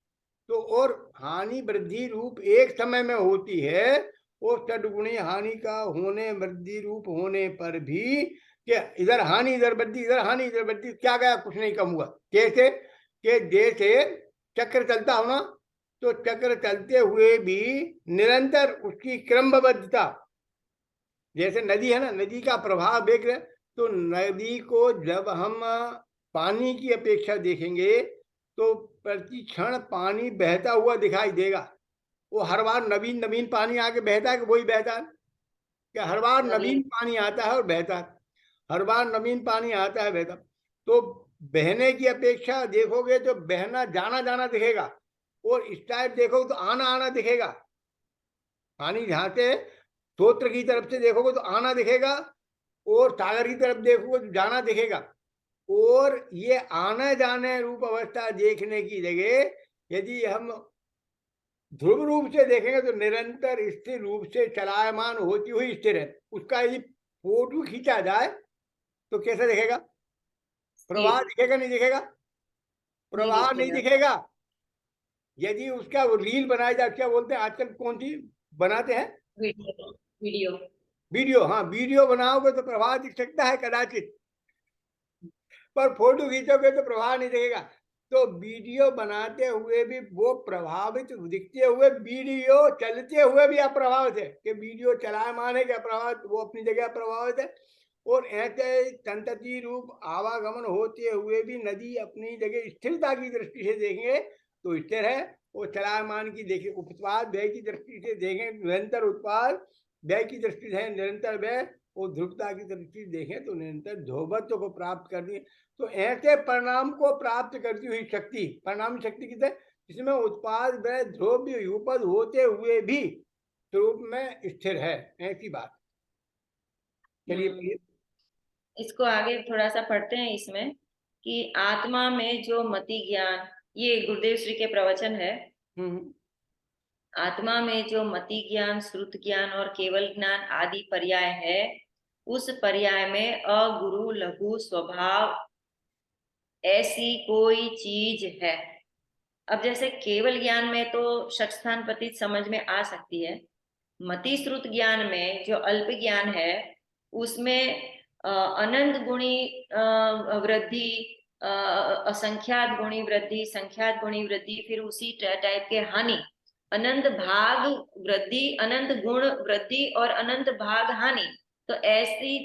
[SPEAKER 1] तो और हानि वृद्धि रूप एक समय में होती है। और षडगुणी हानि का होने वृद्धि रूप होने पर भी, कि इधर हानि इधर वृद्धि, इधर हानि इधर वृद्धि, क्या गया, कुछ नहीं कम हुआ। कैसे? कि जैसे चक्र चलता हो ना, तो चक्र चलते हुए भी निरंतर उसकी क्रमबद्धता, जैसे नदी है ना, नदी का प्रवाह देख रहे, तो नदी को जब हम पानी की अपेक्षा देखेंगे, तो प्रति क्षण पानी बहता हुआ दिखाई देगा। वो हर बार नवीन नवीन पानी आके बहता है कि वही बहता है? कि हर बार नवीन पानी आता है और बहता है। हर बार नवीन पानी आता है, बहता। तो बहने की अपेक्षा देखोगे तो बहना जाना जाना दिखेगा, और इस टाइप देखोगे तो आना आना दिखेगा। पानी जहां से स्रोत्र की तरफ से देखोगे तो आना दिखेगा, और सागर की तरफ देखोगे तो जाना दिखेगा। और ये आने जाने रूप अवस्था देखने की जगह यदि हम ध्रुव रूप से देखेंगे तो निरंतर स्थिर रूप से चलायमान होती हुई स्थिर है। उसका यदि फोटो खींचा जाए तो कैसा दिखेगा? प्रवाह दिखेगा नहीं दिखेगा?
[SPEAKER 2] नहीं
[SPEAKER 1] प्रवाह नहीं
[SPEAKER 2] दिखेगा।
[SPEAKER 1] दिखेगा। यदि उसका वो रील बनाया जाए, क्या बोलते हैं आजकल, कौन सी बनाते हैं?
[SPEAKER 2] Video video.
[SPEAKER 1] वीडियो। हाँ वीडियो बनाओगे तो प्रवाह दिख सकता है कदाचित, पर फोटो खींचोगे तो प्रवाह नहीं दिखेगा। तो वीडियो बनाते हुए भी वो प्रभावित दिखते हुए, वीडियो चलते हुए भी अप्रभावित है। कि वीडियो चलायमान है कि अप्रभावित, वो अपनी जगह अप्रभावित है। और ऐसे संतति रूप आवागमन होते हुए भी नदी अपनी जगह स्थिरता की दृष्टि से देखेंगे तो स्थिर है। वो चलायमान की देखिए, उत्पाद व्यय की दृष्टि से देखें निरंतर उत्पाद, व्यय की दृष्टि से निरंतर व्यय, और ध्रुवता की दृष्टि से देखें तो निरंतर ध्रुवत्व को प्राप्त करनी है। तो ऐसे परिणाम को प्राप्त करती हुई शक्ति, परिणाम शक्ति किसे, जिसमें उत्पाद व्यय ध्रुव युगपद होते हुए भी स्वरूप में स्थिर है, ऐसी बात। चलिए प्लीज
[SPEAKER 2] इसको आगे थोड़ा सा पढ़ते हैं इसमें कि आत्मा में जो मति ज्ञान, ये गुरुदेव श्री के प्रवचन है। आत्मा में जो मति ज्ञान, श्रुत ज्ञान और केवल ज्ञान आदि पर्याय है, उस पर्याय में अगुरु लघु स्वभाव ऐसी कोई चीज है। अब जैसे केवल ज्ञान में तो षटस्थान पतित समझ में आ सकती है, मति श्रुत ज्ञान में जो अल्प ज्ञान है उसमें अनंत गुणी वृद्धि, असंख्यात गुणी वृद्धि, संख्यात गुणी वृद्धि, फिर उसी टाइप के हानि, अनंत भाग वृद्धि, अनंत गुण वृद्धि और अनंत भाग हानि। तो ऐसी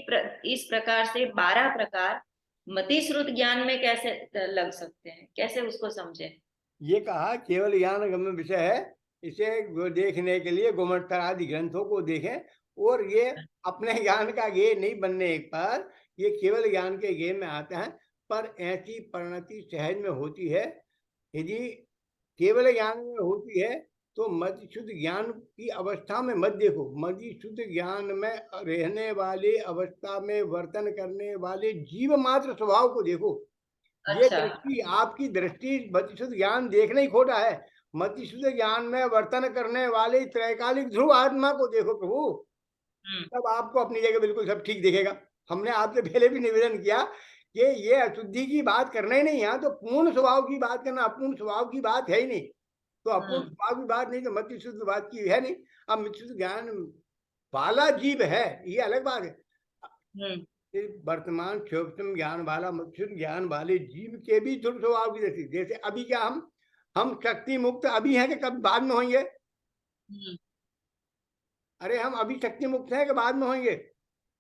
[SPEAKER 2] इस प्रकार से 12 प्रकार मति श्रुत ज्ञान में कैसे लग सकते हैं, कैसे उसको समझे।
[SPEAKER 1] ये कहा केवल ज्ञान गम्य विषय है, इसे देखने के लिए गोमंतक आदि ग्रंथों को देखें, और ये अपने ज्ञान का गे नहीं बनने पर ये केवल ज्ञान के गे में आता है। पर ऐसी परिणति सहज में होती है, यदि केवल ज्ञान में होती है तो मति शुद्ध ज्ञान की अवस्था में मत देखो, मति शुद्ध ज्ञान में रहने वाले अवस्था में वर्तन करने वाले जीव मात्र स्वभाव को देखो। ये
[SPEAKER 2] अच्छा।
[SPEAKER 1] दृष्टि, आपकी दृष्टि मति शुद्ध ज्ञान देखना ही खोटा है, मति शुद्ध ज्ञान में वर्तन करने वाले त्रैकालिक ध्रुव आत्मा को देखो प्रभु, तब आपको अपनी जगह बिल्कुल सब ठीक दिखेगा। हमने आपसे पहले भी निवेदन किया कि ये अशुद्धि की बात करना ही नहीं, यहाँ तो पूर्ण स्वभाव की बात करना, अपूर्ण स्वभाव की बात है ही नहीं। तो अपूर्ण स्वभाव की बात नहीं तो मति शुद्ध बात की है नहीं। अब मति शुद्ध ज्ञान वाला जीव है, ये अलग बात है। वर्तमान क्षोभतम ज्ञान वाला मत्सुर ज्ञान वाले जीव के भी ध्रुव स्वभाव की दृष्टि, जैसे अभी क्या हम शक्ति मुक्त अभी हैं कि कब बाद में होंगे? अरे हम अभी शक्ति मुक्त हैं कि बाद में होंगे?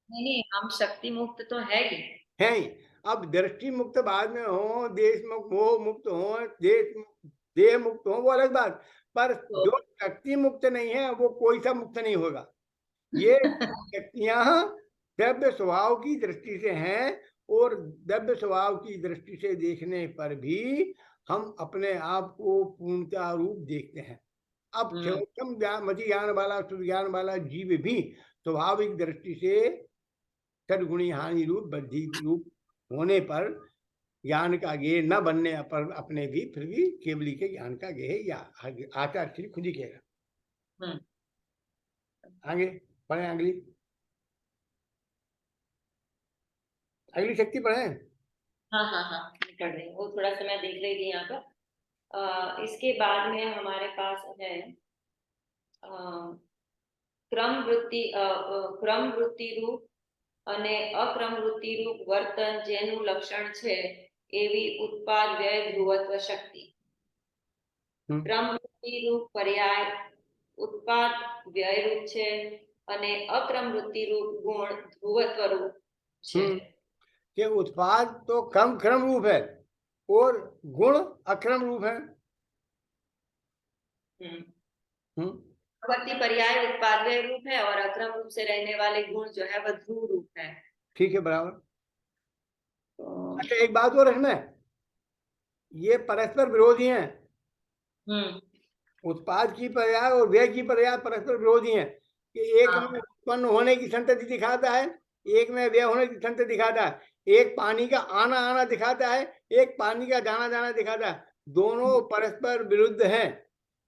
[SPEAKER 2] नहीं, हम शक्ति मुक्त तो है ही,
[SPEAKER 1] है ही। अब दृष्टि मुक्त बाद में हो, देश मुक्त मोह मुक्त हो, देह मुक्त हो, वो अलग बात, पर
[SPEAKER 2] तो
[SPEAKER 1] जो शक्ति मुक्त नहीं है वो कोई सा मुक्त नहीं होगा। ये शक्तियां द्रव्य स्वभाव की दृष्टि से हैं, और द्रव्य स्वभाव की दृष्टि से देखने पर भी हम अपने आप को पूर्णता रूप देखते हैं। अब मति ज्ञान वाला, ज्ञान वाला जीव भी स्वाभाविक दृष्टि से सदगुणी हानि रूप वृद्धि रूप होने पर ज्ञान का गेय न बनने पर अपने भी फिर भी केवली के ज्ञान का गेय या आचार्य श्री खुद ही कहेगा। आगे पढ़े, अगली शक्ति पढ़े।
[SPEAKER 2] हाँ पढ़ रही हूँ, वो थोड़ा सा मैं देख रही थी यहाँ पर। इसके बाद में हमारे पास है क्रम वृत्ति रूप અને અક્રમ વૃત્તિ રૂપ વર્તન જેનું લક્ષણ છે એવી ઉત્પાદ વ્યય ધ્રુવત્વ શક્તિ। ક્રમ વૃત્તિ રૂપ પર્યાય ઉત્પાદ વ્યય રૂપ છે અને અક્રમ વૃત્તિ रूप गुण ध्रुवत्व रूप છે।
[SPEAKER 1] कि उत्पाद तो कम क्रम रूप है और गुण अक्रम रूप है।
[SPEAKER 2] प्रवृत्ति पर्याय उत्पाद व्यय रूप है और अक्रम रूप से रहने वाले गुण जो है वह ध्रुव रूप है।
[SPEAKER 1] ठीक है, बराबर। अच्छा एक बात और इसमें, ये परस्पर विरोधी हैं। उत्पाद की पर्याय और व्यय की पर्याय परस्पर विरोधी हैं, कि एक में उत्पन्न होने की संतति दिखाता है, एक में व्यय होने की संतति दिखाता है, एक पानी का आना आना दिखाता है, एक पानी का जाना जाना दिखाता है। दोनों परस्पर विरुद्ध हैं,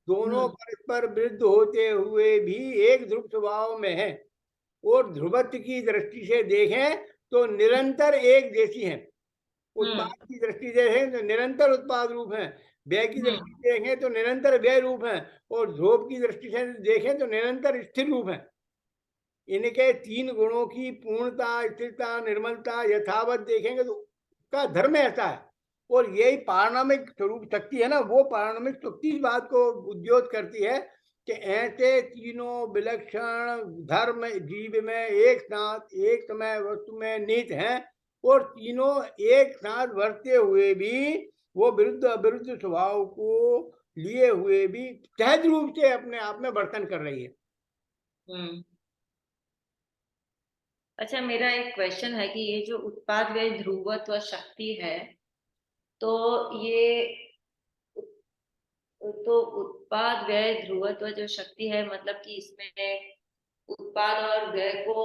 [SPEAKER 1] दोनों परस्पर विरुद्ध होते हुए भी एक ध्रुव स्वभाव में है, और ध्रुवत्व की दृष्टि से देखें तो निरंतर एक जैसी हैं। उत्पाद की दृष्टि से देखें तो निरंतर उत्पाद रूप है, व्यय की दृष्टि से देखें तो निरंतर व्यय रूप है, और ध्रुव की दृष्टि से देखें तो निरंतर स्थिर रूप है। इनके तीन गुणों की पूर्णता, स्थिरता, निर्मलता यथावत देखेंगे तो उसका धर्म ऐसा है। और यही पारणामिक स्वरूप शक्ति है ना, वो पारणामिक शक्ति इस बात को उद्योत करती है कि ऐसे तीनों विलक्षण धर्म जीव में एक साथ एक समय वस्तु में निहित हैं, और तीनों एक साथ वर्तते हुए भी वो विरुद्ध अविरुद्ध स्वभाव को लिए हुए भी सहज रूप से अपने आप में वर्तन कर रही है।
[SPEAKER 2] अच्छा, मेरा एक क्वेश्चन है कि ये जो उत्पाद व्यय ध्रुवत्व शक्ति है, तो ये तो उत्पाद व्यय ध्रुवत्व जो शक्ति है, मतलब कि इसमें उत्पाद और व्यय को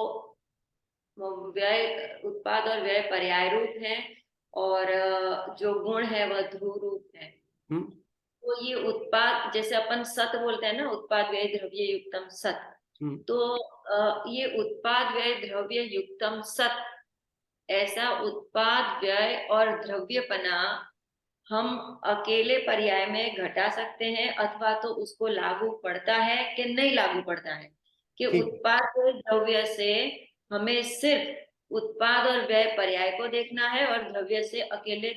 [SPEAKER 2] उत्पाद और व्यय पर्याय रूप है, और जो गुण है वह ध्रुव रूप है। तो ये उत्पाद, जैसे अपन सत बोलते हैं ना, उत्पाद व्यय द्रव्य युक्तम सत, तो ये उत्पाद व्यय द्रव्य युक्तम सत, ऐसा उत्पाद व्यय और द्रव्यपना हम अकेले पर्याय में घटा सकते हैं, अथवा तो उसको लागू पड़ता है कि नहीं लागू पड़ता है, कि उत्पाद व्यय द्रव्य से हमें सिर्फ उत्पाद और व्यय पर्याय को देखना है और द्रव्य से अकेले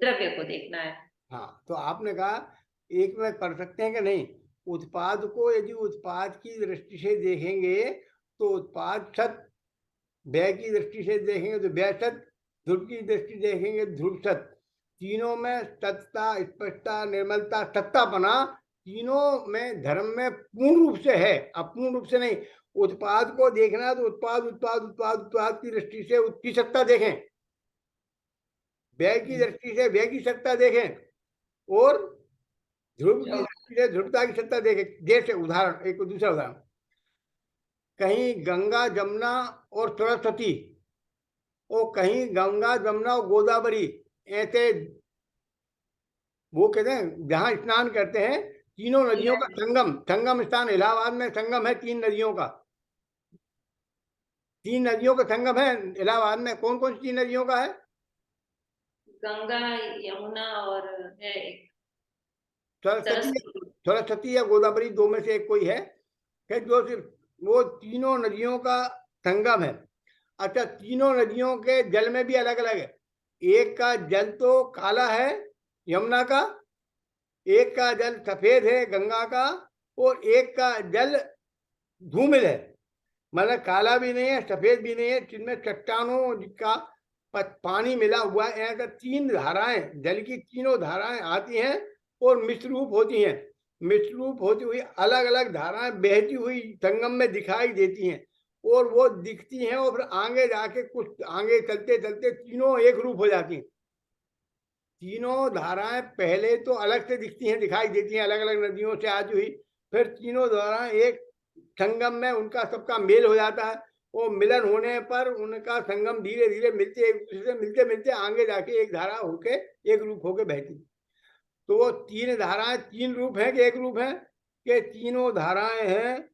[SPEAKER 2] द्रव्य को देखना है।
[SPEAKER 1] हाँ, तो आपने कहा एक में कर सकते हैं कि नहीं। उत्पाद को यदि उत्पाद की दृष्टि से देखेंगे तो उत्पाद सत, व्यय की दृष्टि से देखेंगे तो व्यय सत, ध्रुव की दृष्टि देखेंगे ध्रुव सत। तीनों में सत्ता, स्पष्टता, निर्मलता, सत्तापना तीनों में धर्म में पूर्ण रूप से है, अपूर्ण रूप से नहीं। उत्पाद को देखना तो उत्पाद उत्पाद उत्पाद उत्पाद की दृष्टि से उसकी सत्ता देखें, व्यय की दृष्टि से व्यय की सत्ता देखें, और ध्रुव की दृष्टि से ध्रुवता की सत्ता देखें। जैसे उदाहरण, एक दूसरा उदाहरण, कहीं गंगा जमुना और सरस्वती, और कहीं गंगा जमुना और गोदावरी, ऐसे वो कहते हैं जहां स्नान करते हैं तीनों नदियों का संगम स्थान इलाहाबाद में संगम है, 3 नदियों का, 3 नदियों का संगम है इलाहाबाद में। कौन कौन सी 3 नदियों का है?
[SPEAKER 2] गंगा, यमुना और है
[SPEAKER 1] सरस्वती या गोदावरी, 2 में से एक कोई है, जो सिर्फ वो तीनों नदियों का संगम है। अच्छा, तीनों नदियों के जल में भी अलग अलग है। एक का जल तो काला है यमुना का, एक का जल सफेद है गंगा का, और एक का जल धूमिल है, मतलब काला भी नहीं है सफेद भी नहीं है, जिनमें चट्टानों का पानी मिला हुआ है। ऐसा 3 धाराएं, जल की तीनों धाराएं आती हैं और मिश्र रूप होती हैं। मिश्र रूप होती हुई अलग अलग धाराएं बहती हुई संगम में दिखाई देती हैं, और वो दिखती हैं और फिर आगे जाके कुछ आगे चलते चलते तीनों एक रूप हो जाती हैं। तीनों धाराएं पहले तो अलग से दिखती हैं, दिखाई देती हैं अलग अलग नदियों से आज हुई, फिर तीनों धाराएं एक संगम में उनका सबका मेल हो जाता है। वो मिलन होने पर उनका संगम धीरे धीरे मिलते, एक दूसरे से मिलते मिलते आगे जाके एक धारा होके एक रूप होके बहती। तो वो 3 धाराएं 3 रूप हैं कि एक रूप है? कि तीनों धाराएं हैं,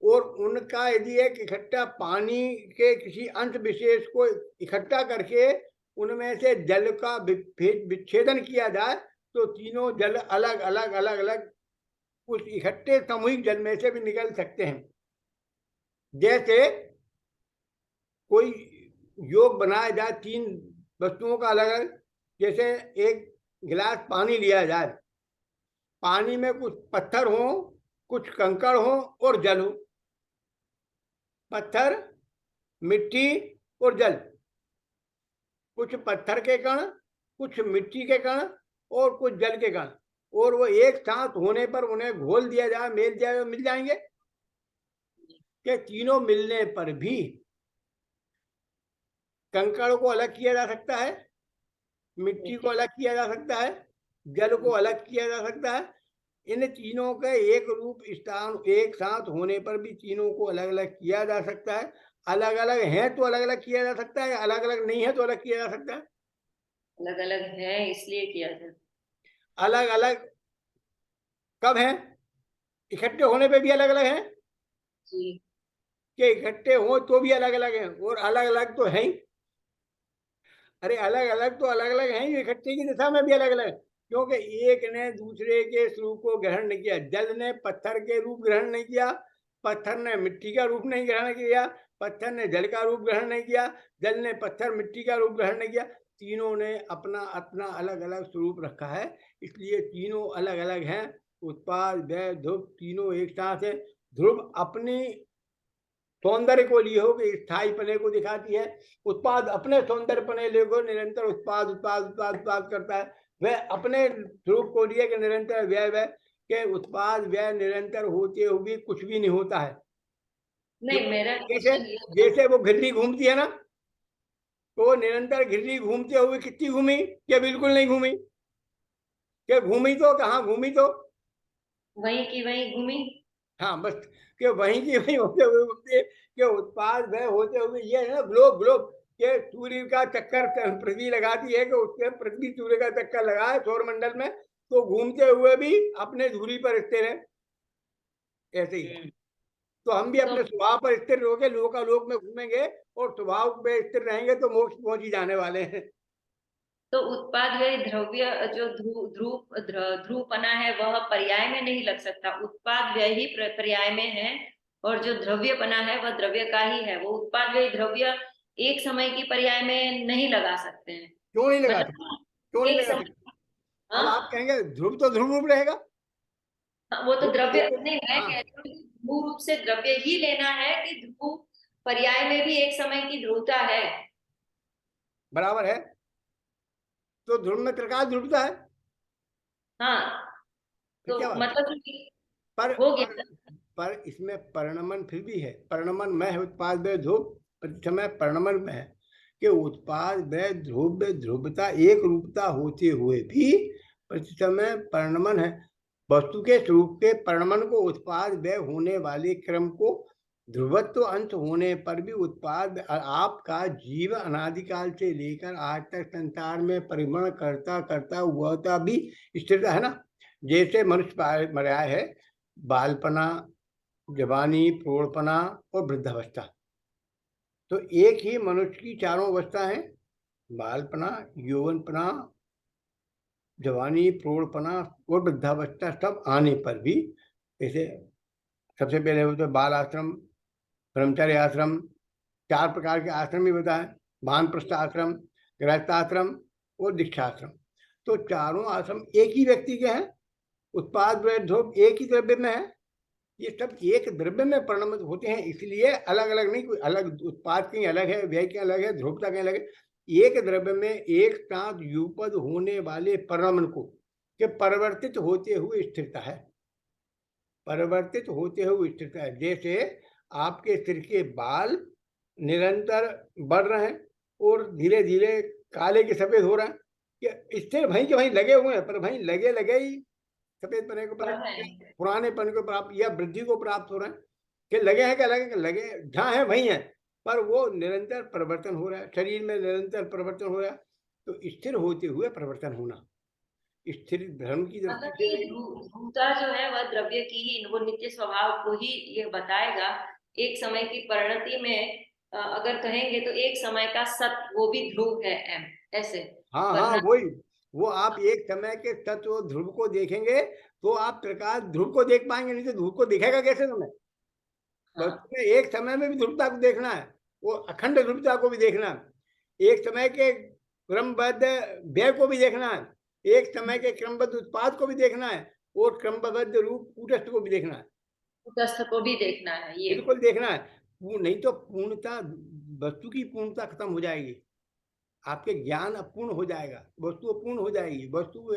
[SPEAKER 1] और उनका यदि एक इकट्ठा पानी के किसी अंश विशेष को इकट्ठा करके उनमें से जल का विच्छेदन किया जाए तो तीनों जल अलग अलग अलग अलग उस इकट्ठे सामूहिक जल में से भी निकल सकते हैं। जैसे कोई योग बनाया जाए 3 वस्तुओं का अलग अलग, जैसे एक गिलास पानी लिया जाए, पानी में कुछ पत्थर हो, कुछ कंकड़ हो और जल हो। पत्थर, मिट्टी और जल, कुछ पत्थर के कण, कुछ मिट्टी के कण और कुछ जल के कण, और वो एक साथ होने पर उन्हें घोल दिया जाए, मेल दिया जाए, मिल जाएंगे। कि तीनों मिलने पर भी कंकड़ को अलग किया जा सकता है, मिट्टी को अलग किया जा सकता है, जल को अलग किया जा सकता है। इन तीनों के एक रूप स्थान एक साथ होने पर भी तीनों को अलग अलग किया जा सकता है। अलग अलग है तो अलग अलग किया जा सकता है, अलग अलग नहीं है तो अलग किया जा सकता है।
[SPEAKER 2] अलग अलग है इसलिए किया जाता।
[SPEAKER 1] अलग अलग कब है? इकट्ठे होने पे भी अलग अलग है
[SPEAKER 2] जी।
[SPEAKER 1] कि इकट्ठे हो तो भी अलग अलग है, और अलग अलग तो है ही। अरे अलग अलग तो अलग अलग है ही, इकट्ठे की दिशा में भी अलग अलग, क्योंकि एक ने दूसरे के स्वरूप को ग्रहण नहीं किया। जल ने पत्थर के रूप ग्रहण नहीं किया, पत्थर ने मिट्टी का रूप नहीं ग्रहण किया, पत्थर ने जल का रूप ग्रहण नहीं किया, जल ने पत्थर मिट्टी का रूप ग्रहण नहीं किया। तीनों ने अपना अपना अलग अलग स्वरूप रखा है, इसलिए तीनों अलग अलग हैं। उत्पाद, व्यय, ध्रुव तीनों एक साथ है। ध्रुव अपनी सौंदर्य को लिए हो कि स्थायी पने को दिखाती है, उत्पाद अपने सौंदर्य पने ले को निरंतर उत्पाद उत्पाद उत्पाद उत्पाद करता है। वह अपने स्वरूप को लिए कि निरंतर व्यय व्यय के उत्पाद व्यय निरंतर होते हुए कुछ भी नहीं होता है।
[SPEAKER 2] नहीं, मेरा
[SPEAKER 1] जैसे
[SPEAKER 2] क्वेश्चन ये था।
[SPEAKER 1] जैसे वो घिरनी घूमती है ना, तो निरंतर घिरनी घूमते हुए कितनी घूमी, क्या बिल्कुल नहीं घूमी, क्या घूमी तो कहाँ घूमी तो,
[SPEAKER 2] वहीं की वहीं घूमी।
[SPEAKER 1] हाँ बस, कि वहीं की वहीं होते हुए घूमते, कि उत्पाद व्यय होते हुए, ये है ना ग्लोब, ग्लोब के सूर्य का चक्कर पृथ्वी लगाती है, कि उसके पृथ्वी सूर्य का चक्कर लगाए सौरमंडल में, तो घूमते हुए भी अपने धुरी पर स्थिर है, ऐसे ही। तो हम भी
[SPEAKER 2] तो
[SPEAKER 1] अपने स्वभाव पर स्थिर होकर लोकालोक में घूमेंगे, और स्वभाव पे स्थिर रहेंगे तो मोक्ष पहुंच ही जाने वाले हैं।
[SPEAKER 2] तो उत्पाद व्यय द्रव्य जो ध्रुवपना है वह पर्याय में नहीं लग सकता, उत्पाद व्यय ही पर्याय में है, और जो द्रव्यपना है वह द्रव्य का ही है। वो उत्पाद व्यय द्रव्य एक समय की पर्याय में नहीं लगा सकते हैं।
[SPEAKER 1] क्यों नहीं लगा सकते,
[SPEAKER 2] मतलब
[SPEAKER 1] क्यों नहीं
[SPEAKER 2] एक
[SPEAKER 1] लगा सकते?
[SPEAKER 2] समय,
[SPEAKER 1] अब
[SPEAKER 2] हाँ,
[SPEAKER 1] आप कहेंगे ध्रुव तो ध्रुव रूप रहेगा,
[SPEAKER 2] हाँ, वो तो
[SPEAKER 1] ध्रुव तो
[SPEAKER 2] द्रव्य
[SPEAKER 1] ध्रुव,
[SPEAKER 2] नहीं, मैं
[SPEAKER 1] हाँ
[SPEAKER 2] कह रही हूँ ध्रुव रूप से द्रव्य ही लेना है कि ध्रुव पर्याय में भी एक समय की ध्रुवता है।
[SPEAKER 1] बराबर है। तो ध्रुव में त्रिकाल ध्रुवता है,
[SPEAKER 2] हाँ,
[SPEAKER 1] फिर
[SPEAKER 2] तो
[SPEAKER 1] क्या बात है?
[SPEAKER 2] मतलब कि
[SPEAKER 1] पर
[SPEAKER 2] हो
[SPEAKER 1] पर
[SPEAKER 2] गया।
[SPEAKER 1] पर इसमें परिणमन फिर भी है, परिणमन में है उत्पाद व्यय ध्रुव, समय परिणमन में है कि उत्पाद व्यय ध्रुव ध्रुवता एक रूपता होते हुए भी समय परिणमन है। वस्तु के स्वरूप के परिणमन को, उत्पाद व्यय होने वाले क्रम को, ध्रुवत्व अंत होने पर भी उत्पाद, आपका जीव अनादिकाल से लेकर आज तक संसार में परिभ्रमण करता करता हुआ भी स्थिर है ना। जैसे मनुष्य मरा है, बालपना, जवानी, प्रौढ़पना और वृद्धावस्था, तो एक ही मनुष्य की चारों अवस्था है, बालपना, यौवनपना, जवानी, प्रौढ़पना और वृद्धावस्था, सब आने पर भी, जैसे सबसे पहले होते बाल आश्रम, ब्रह्मचर्य आश्रम, 4 प्रकार के आश्रम भी बताए, वानप्रस्थ आश्रम, गृहस्थाश्रम और दीक्षाश्रम। तो चारों आश्रम एक ही व्यक्ति के हैं, उत्पाद ध्रुव एक ही द्रव्य में है, ये सब एक द्रव्य में परिणमित होते हैं, इसलिए अलग अलग नहीं, कोई अलग उत्पाद कहीं अलग है, व्यय कहीं अलग है, ध्रुवता कहीं अलग है। एक द्रव्य में एक साथ युगपद होने वाले परिणमन को कि परिवर्तित होते हुए स्थिरता है, परिवर्तित होते हुए स्थिरता है। जैसे आपके सिर के बाल निरंतर बढ़ रहे हैं और धीरे धीरे काले के सफेद हो रहे हैं, कि स्थिर वहीं के वहीं लगे हुए हैं, पर वहीं लगे लगे ही सफेद पने को प्राप्त, पुराने पन को प्राप्त या वृद्धि को प्राप्त हो रहे हैं, कि लगे हैं, क्या लगे, लगे जहाँ है वहीं है, पर वो निरंतर परिवर्तन हो रहा है, शरीर में निरंतर परिवर्तन हो रहा है। तो स्थिर होते हुए परिवर्तन होना, स्थिर धर्म की दृष्टि
[SPEAKER 2] मतलब
[SPEAKER 1] से।
[SPEAKER 2] कि ध्रुवता जो है वह द्रव्य की ही, वो नित्य स्वभाव को ही ये बताएगा। एक समय की परिणति में अगर कहेंगे तो एक समय का सत वो भी ध्रुव है, एम ऐसे,
[SPEAKER 1] हाँ हाँ,
[SPEAKER 2] वरना
[SPEAKER 1] वही, वो आप एक समय के तत्व ध्रुव को देखेंगे तो आप प्रकाश ध्रुव को देख पाएंगे, नहीं तो ध्रुव को दिखेगा कैसे तुम्हें? बस
[SPEAKER 2] हाँ,
[SPEAKER 1] तुम्हें एक समय में भी ध्रुवता को देखना है, वो अखंड ध्रुवता को भी देखना है, एक समय के क्रमबद्ध व्यय को भी देखना है, एक समय के क्रमबद्ध उत्पाद को भी देखना है, और क्रमबद्ध रूप कूटस्थ को भी देखना है,
[SPEAKER 2] तटस्थ को भी देखना है ये।
[SPEAKER 1] बिल्कुल देखना है। नहीं तो पूर्णता, वस्तु की पूर्णता खत्म हो जाएगी, आपके ज्ञान अपूर्ण हो जाएगा, वस्तु अपूर्ण हो जाएगी, वस्तु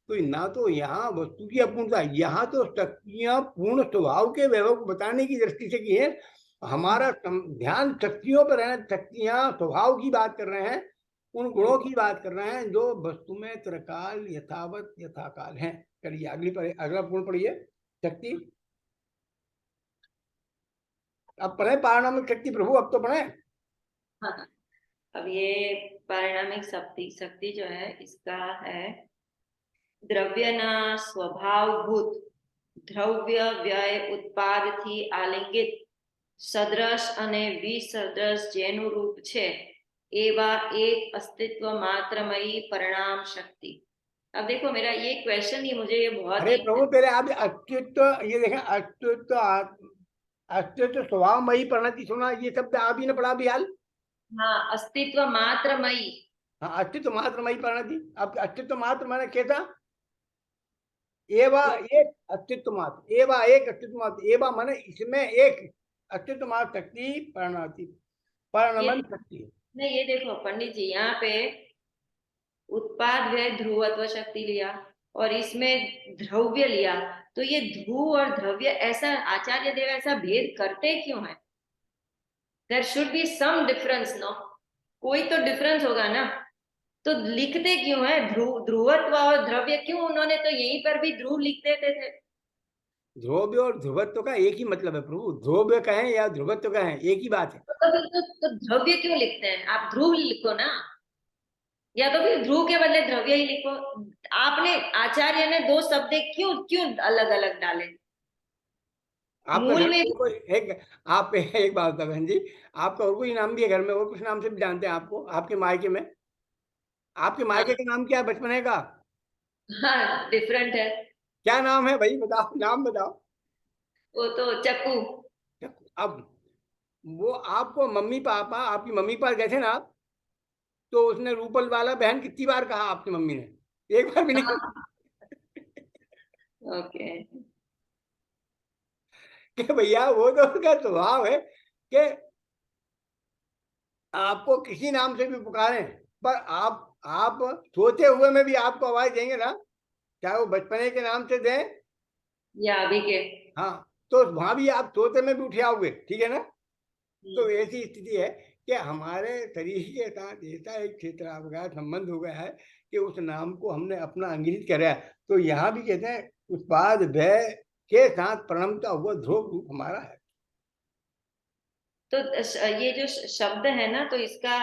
[SPEAKER 1] तो ना, तो यहाँ वस्तु की अपूर्णता, यहाँ तो शक्तियां पूर्ण स्वभाव के वैभव को बताने की दृष्टि से की है। हमारा ध्यान शक्तियों पर है, शक्तियां स्वभाव की बात कर रहे हैं, उन गुणों की बात कर रहे हैं जो वस्तु में त्रिकाल यथावत यथाकाल हैं। चलिए अगली पर, अगला पूर्ण पढ़िए, शक्ति। अब पढ़े पारणामिक शक्ति प्रभु, अब तो पढ़े।
[SPEAKER 2] हाँ, अब ये पारिणामिक शक्ति, शक्ति जो है इसका है દ્રવ્યના સ્વભાવભૂત દ્રવ્ય વ્યય ઉત્પાદથી આલિંગિત સદૃશ અને વિસદૃશ જેનું રૂપ છે એવા એક अस्तित्व मात्रमयी परिणाम शक्ति। अब देखो मेरा ये क्वेश्चन ही मुझे ये बहुत
[SPEAKER 1] अरे
[SPEAKER 2] ही,
[SPEAKER 1] प्रभु पहले आप अस्तित्व, ये देखें, अस्तित्व, अस्तित्व स्वभावमयी परिणति सुना, ये शब्द आप ही ने पढ़ा भी हाल।
[SPEAKER 2] हाँ, अस्तित्व मात्रमयी।
[SPEAKER 1] हाँ, अस्तित्व मात्रमयी परिणति। अब अस्तित्व मात्र माने कैसा? एवा
[SPEAKER 2] तो
[SPEAKER 1] एक अस्तित्व मात्र, एवा एक अस्तित्व मात्र, एवा माने इसमें एक अस्तित्व मात्र शक्ति परिणति,
[SPEAKER 2] ये
[SPEAKER 1] परिणमन शक्ति।
[SPEAKER 2] नहीं, ये देखो पंडित जी यहाँ पे उत्पाद व्यय ध्रुवत्व शक्ति लिया और इसमें द्रव्य लिया, तो ये ध्रुव और द्रव्य ऐसा आचार्य देव ऐसा भेद करते क्यों है? There should be some difference, no? कोई तो डिफरेंस होगा ना, तो लिखते क्यों है ध्रुवत्व और द्रव्य? क्यों उन्होंने तो यहीं पर भी ध्रुव लिख देते थे।
[SPEAKER 1] ध्रुव्य और ध्रुवत्व का एक ही मतलब है प्रभु, ध्रुव्य कहें या ध्रुवत्व कहें एक ही बात है।
[SPEAKER 2] तो फिर तो द्रव्य क्यों लिखते हैं? आप ध्रुव लिखो ना, या तो फिर ध्रुव के बदले द्रव्य ही लिखो। आपने आचार्य ने दो शब्द क्यों क्यों अलग अलग डाले?
[SPEAKER 1] आपका घर
[SPEAKER 2] मूल
[SPEAKER 1] में
[SPEAKER 2] में
[SPEAKER 1] और कोई एक, आप एक बात बता बहन जी, आपका और कोई नाम भी है घर में, और कुछ नाम से भी जानते हैं आपको आपके मायके में? आपके मायके
[SPEAKER 2] हाँ,
[SPEAKER 1] का नाम क्या है बचपने का?
[SPEAKER 2] हाँ डिफरेंट है।
[SPEAKER 1] क्या नाम है भाई, बताओ नाम बताओ।
[SPEAKER 2] वो तो चक्कू।
[SPEAKER 1] अब वो आपको मम्मी पापा, आपकी मम्मी पास गए थे ना आप, तो उसने रूपल वाला बहन कितनी बार कहा आपकी मम्मी ने? एक बार भी नहीं?
[SPEAKER 2] हाँ, ओके।
[SPEAKER 1] कि भैया वो तो उसका स्वभाव है कि आपको किसी नाम से भी पुकारें, पर आप सोते हुए में भी आपको आवाज देंगे ना, चाहे वो बचपने के नाम से दें।
[SPEAKER 2] या अभी के।
[SPEAKER 1] हाँ, तो वहां भी आप सोते में भी उठ आओगे, ठीक है ना? तो ऐसी स्थिति है कि हमारे शरीर के साथ ऐसा एक क्षेत्र आ गया, संबंध हो गया है कि उस नाम को हमने अपना अंग्रेजित कर है। तो यहाँ भी कहते हैं उत्पाद व्यय के साथ प्रणमता हुआ ध्रुव रूप हमारा है।
[SPEAKER 2] तो ये जो शब्द है ना, तो इसका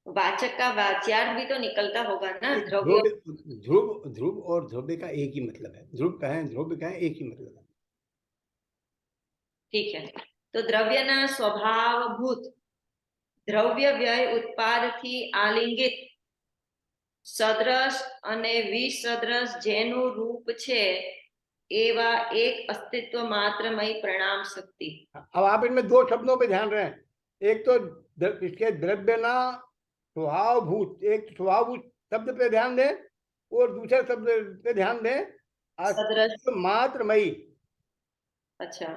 [SPEAKER 2] वाचक का वाच्यार्थ भी तो निकलता होगा ना, द्रव्य।
[SPEAKER 1] ध्रुव, ध्रुव ध्रुव और ध्रुव का एक ही मतलब है, ध्रुव कहें ध्रुव कहें एक ही मतलब है।
[SPEAKER 2] ठीक है। तो द्रव्य ना स्वभाव भूत द्रव्य व्यय उत्पाद थी आलिंगित સદ્રશ અને વિસદ્રશ જેનું રૂપ છે એવા એક અસ્તિત્વ માત્રમય પ્રણામ શક્તિ।
[SPEAKER 1] अब आप इनमें दो शब्दों पे ध्यान रहे, एक तो इसके द्रव्य ना स्वभावभूत, एक स्वभावभूत शब्द पे ध्यान दें और दूसरे शब्द पे ध्यान दें
[SPEAKER 2] સદ્રશ।
[SPEAKER 1] अस्तित्व मात्रमयी।
[SPEAKER 2] अच्छा।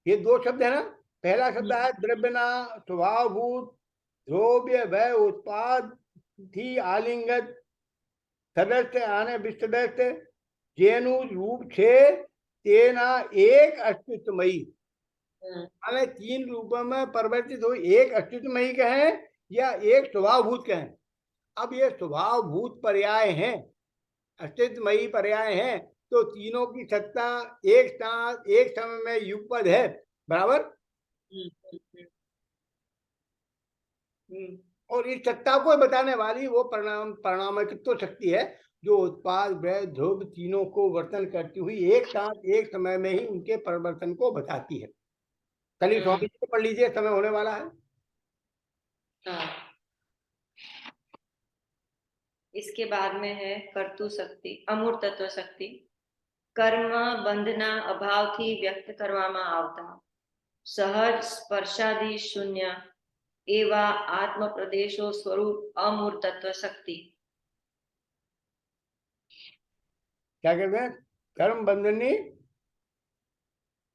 [SPEAKER 1] ये दो शब्द है ना, पहला शब्द है द्रव्यना स्वभावभूत द्रव्य वह उत्पाद थी आलिंगत सदस्य आने विसदस्य जेनु रूप छे तेना एक अस्तित्वमयी। माने तीन रूपों में परिवर्तित हो, एक अस्तित्वमयी कहें या एक स्वभावभूत कहें। अब ये स्वभावभूत पर्याय हैं, अस्तित्वमयी पर्याय हैं, तो तीनों की सत्ता एक साथ एक समय में युगपद है, बराबर। और इस सत्ता को बताने वाली वो परिणामित्व शक्ति है जो उत्पाद व्यय ध्रुव तीनों को वर्तन करती हुई एक साथ एक समय में ही उनके परिवर्तन को बताती है। कल स्वामी जी को पढ़ लीजिए, समय होने वाला है।
[SPEAKER 2] हाँ। इसके बाद में है कर्तु शक्ति अमूर्त तत्व शक्ति। કર્મ બંધના અભાવથી વ્યક્ત કરવામાં આવતા સહજ સ્પર્શાદી શૂન્ય એવા આત્મ પ્રદેશો સ્વરૂપ અમૂર્તત્વ શક્તિ।
[SPEAKER 1] क्या कहते हैं? कर्म बंधनी,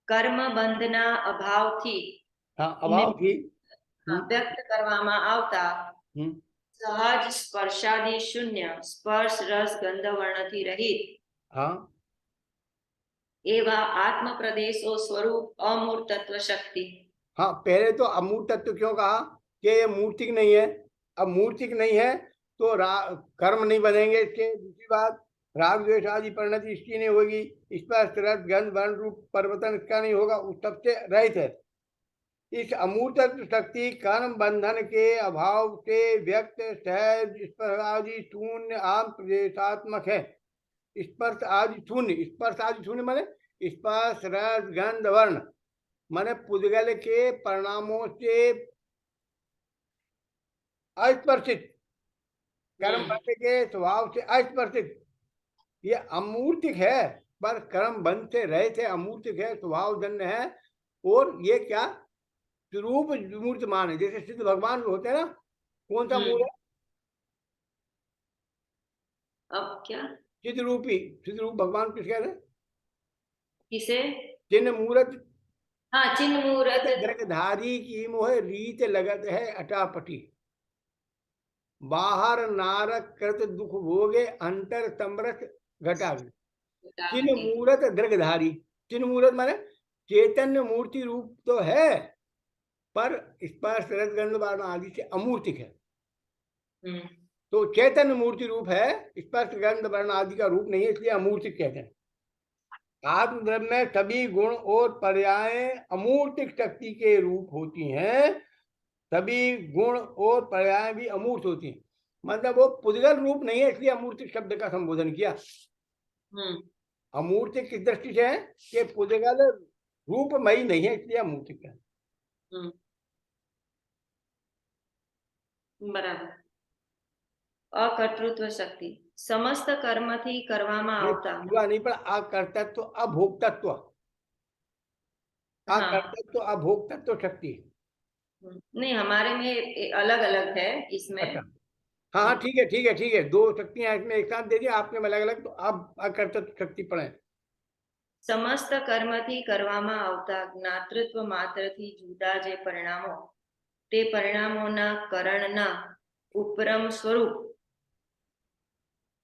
[SPEAKER 2] કર્મ બંધના અભાવથી
[SPEAKER 1] हाँ अभाव थी,
[SPEAKER 2] વ્યક્ત કરવામાં આવતા સહજ સ્પર્શાદી શૂન્ય સ્પર્શ રસ ગંધ વર્ણથી રહિત
[SPEAKER 1] हाँ
[SPEAKER 2] एवा आत्म प्रदेशो स्वरूप अमूर्त तत्व शक्ति।
[SPEAKER 1] हाँ, पहले तो अमूर्त तत्व क्यों कहा कि ये मूर्तिक नहीं है? अब मूर्तिक नहीं है तो कर्म नहीं बनेंगे इसके। दूसरी बात, राग द्वेष आदि परिणति इसकी नहीं होगी, इस पर रस गंध वर्ण रूप परिवर्तन इसका नहीं होगा, उस सबसे रहित है। इस अमूर्त शक्ति कर्म बंधन के अभाव से व्यक्त सहज स्पर्श आदि शून्य आम प्रदेशात्मक है। स्पर्श आदि शून्य, स्पर्श आदि शून्य माने स्पर्श रस गंध वर्ण माने पुद्गल के परिणामों से अस्पर्शित, कर्म बंध के स्वभाव से अस्पर्शित। ये अमूर्तिक है, पर कर्म बंध से रहे थे, अमूर्तिक है, स्वभाव जन्य है। और ये क्या स्वरूप मूर्तमान है, जैसे सिद्ध भगवान होते हैं ना। कौन सा मूल है?
[SPEAKER 2] अब क्या?
[SPEAKER 1] सिद्ध रूपी, सिद्ध रूप भगवान किस कहते हैं?
[SPEAKER 2] किसे?
[SPEAKER 1] चिन्ह मूर्त।
[SPEAKER 2] हाँ, चिन्ह मूर्त।
[SPEAKER 1] जगधारी की मोह रीत लगत है अटापटी। बाहर नारक कृत दुख भोगे अंतर समरस घटा चिन्ह मूर्त दृगधारी। चिन्ह मूर्त माने चैतन्य मूर्ति रूप तो है, पर स्पर्श रस गंध वर्ण आदि से अमूर्तिक है। तो चैतन्य मूर्ति रूप है, स्पर्श गंध वर्ण आदि का रूप नहीं है, इसलिए अमूर्तिक कहते हैं। आत्मद्रव्य में सभी गुण और पर्याय अमूर्तिक शक्ति के रूप होती हैं, सभी गुण और पर्याय भी अमूर्त होती हैं। मतलब वो पुद्गल रूप नहीं है, इसलिए अमूर्तिक शब्द का संबोधन किया। अमूर्तिक किस दृष्टि से है कि पुद्गल रूपमयी नहीं है, इसलिए अमूर्तिक है।
[SPEAKER 2] बराबर। अकर्तृत्व शक्ति समस्त कर्म थी करवामां आवता
[SPEAKER 1] पूरा नहीं, पर अकर्तृत्व अभोक्तत्व, अकर्तृत्व अभोक्तत्व शक्ति।
[SPEAKER 2] नहीं, हमारे में अलग अलग है इसमें।
[SPEAKER 1] अच्छा, हाँ ठीक है ठीक है ठीक है, दो शक्तियां इसमें एक साथ दे दी आपने अलग अलग, तो अब अकर्तृत्व शक्ति पढ़े।
[SPEAKER 2] समस्त कर्म थी करवामां आवता ज्ञातृत्व मात्र थी जुदा जे परिणामो ते परिणामोना करणना उपरम स्वरूप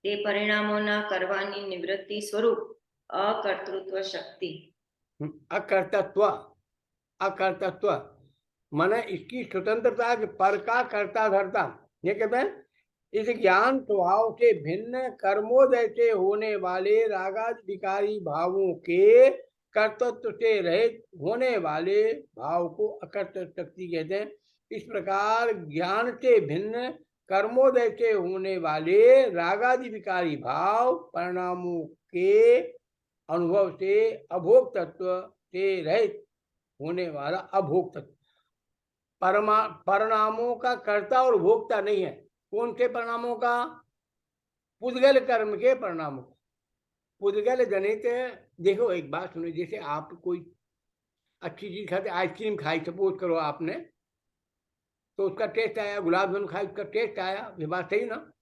[SPEAKER 2] ते परिणामोना करवानी निवृत्ति स्वरूप अकर्तृत्व शक्ति।
[SPEAKER 1] अकर्तत्व, अकर्तत्व माने इसकी स्वतंत्रता के पर का कर्ता धर्ता। ये कहते हैं इस ज्ञान स्वभाव से भिन्न कर्मोदय से होने वाले रागादि विकारी भावों के कर्तृत्व से रहित होने वाले भाव को अकर्तृत्व शक्ति कहते हैं। इस प्रकार ज्ञान से भिन्न कर्मोदय से होने वाले रागादि विकारी भाव परिणामों के अनुभव से अभोग तत्व से रहित होने वाला अभोग तत्व, परिणामों का कर्ता और भोक्ता नहीं है। कौन से परिणामों का? पुद्गल कर्म के परिणामों। पुद्गल जनित, देखो एक बात सुनो, जैसे आप कोई अच्छी चीज खाते, आइसक्रीम खाई सपोज करो आपने, तो उसका टेस्ट आया, गुलाब जामुन खाई उसका टेस्ट आया, ये बात सही ना?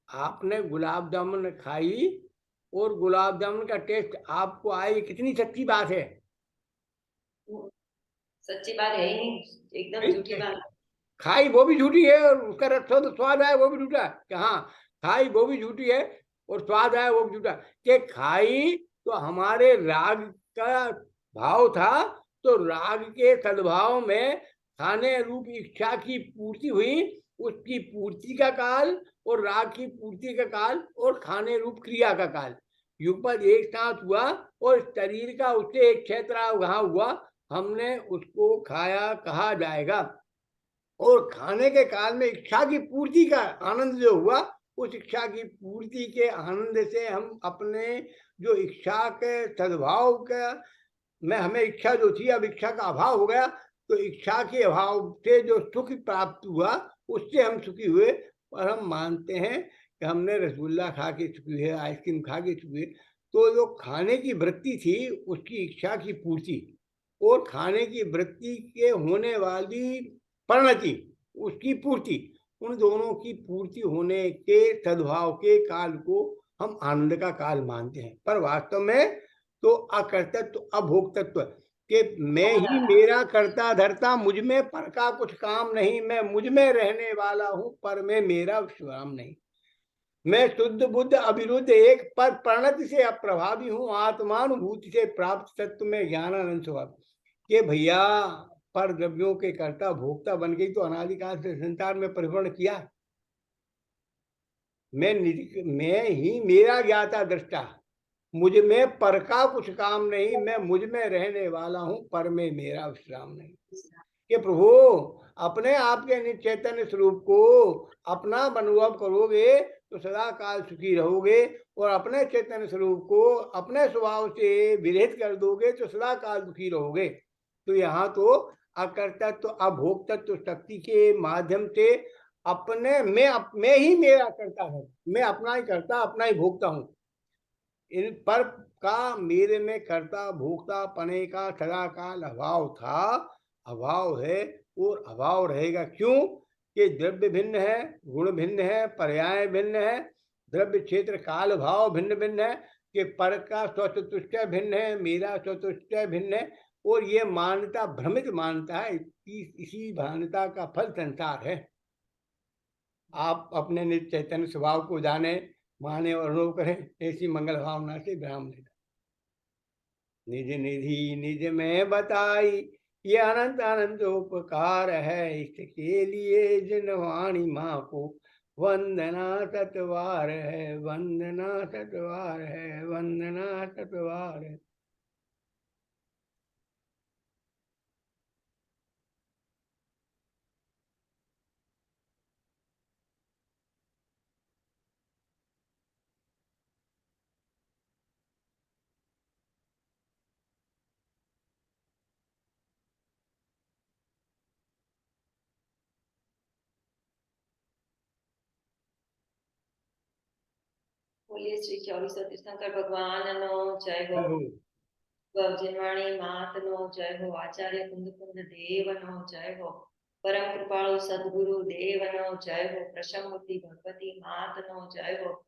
[SPEAKER 1] आपने गुलाब जामुन खाई और गुलाब जामुन का टेस्ट आपको आया, ये कितनी सच्ची बात है?
[SPEAKER 2] सच्ची बात है ही, एकदम झूठी बात।
[SPEAKER 1] खाई वो भी झूठी है और उसका स्वाद आया वो भी झूठा है। हाँ, खाई वो भी झूठी है और स्वाद आया वो भी झूठा। कि खाई तो हमारे राग का भाव था, तो राग के सद्भाव में खाने रूप इच्छा की पूर्ति हुई, उसकी पूर्ति का काल और राग की पूर्ति का काल और खाने रूप क्रिया का काल युगपद एक साथ हुआ और शरीर का उससे एक क्षेत्र वहां हुआ, हमने उसको खाया कहा जाएगा। और खाने के काल में इच्छा की पूर्ति का आनंद जो हुआ, उस इच्छा की पूर्ति के आनंद से हम अपने जो इच्छा के सद्भाव का में हमें इच्छा जो थी, अब इच्छा का अभाव हो गया, तो इच्छा के अभाव से जो सुख प्राप्त हुआ उससे हम सुखी हुए। और हम मानते हैं कि हमने रसगुल्ला खा के सुखी हुए, आइसक्रीम खा के सुखी हुए। तो जो खाने की वृत्ति थी उसकी इच्छा की पूर्ति और खाने की वृत्ति के होने वाली परिणति उसकी पूर्ति, उन दोनों की पूर्ति होने के सद्भाव के काल को हम आनंद का काल मानते हैं। पर वास्तव में तो अकर्तत्व अभोक्तत्व कि मैं ही मेरा करता धरता, मुझ में पर का कुछ काम नहीं, मैं मुझ में रहने वाला हूं, पर में मेरा विश्राम नहीं। मैं शुद्ध बुद्ध अविरुद्ध एक पर प्रणति से अप्रभावी हूं, आत्मानुभूति से प्राप्त तत्व में ज्ञानानंद स्वभाव। के भैया पर द्रव्यों के कर्ता भोक्ता बन गई तो अनादिकाल से संसार में परिपूर्ण किया। मैं ही मेरा ज्ञाता दृष्टा, मुझ में पर का कुछ काम नहीं, मैं मुझ में रहने वाला हूं, पर में मेरा विश्राम नहीं। कि प्रभु अपने आप के चैतन्य स्वरूप को अपना अनुभव करोगे तो सदा काल सुखी रहोगे, और अपने चैतन्य स्वरूप को अपने स्वभाव से विरहित कर दोगे तो सदा काल दुखी रहोगे। तो यहाँ तो अकर्तत्व अभोक्तत्व शक्ति के माध्यम से अपने मैं ही मेरा करता हूँ, मैं अपना ही करता अपना ही भोगता हूँ। इन पर का मेरे में कर्ता भोक्ता पने का सदा काल अभाव था, अभाव है और अभाव रहेगा। क्यों? कि द्रव्य भिन्न है, गुण भिन्न है, पर्याय भिन्न है, द्रव्य क्षेत्र काल भाव भिन्न भिन्न है, कि पर का स्वतुष्ट भिन्न है, मेरा स्वतुष्ट भिन्न है, और ये मान्यता भ्रमित मानता है। इसी मान्यता का फल संसार है। आप अपने निज चैतन्य स्वभाव को जाने, माने और अनुभव करें, ऐसी मंगल भावना से विराम लेना। निज निधि निज में बताई, ये अनंत अनंत उपकार है, इसके लिए जिनवाणी माँ को वंदना सतवार है, वंदना सतवार है, वंदना सतवार है।
[SPEAKER 2] बोलिए श्री 24 तीर्थंकर भगवान नो जय हो।
[SPEAKER 1] जय हो।
[SPEAKER 2] जिनवाणी मात नो जय हो। आचार्य कुंद कुंद देव नो जय हो। परम कृपाळु सद्गुरु देव नो जय हो। प्रशमूर्ति भगवती मात नो जय हो।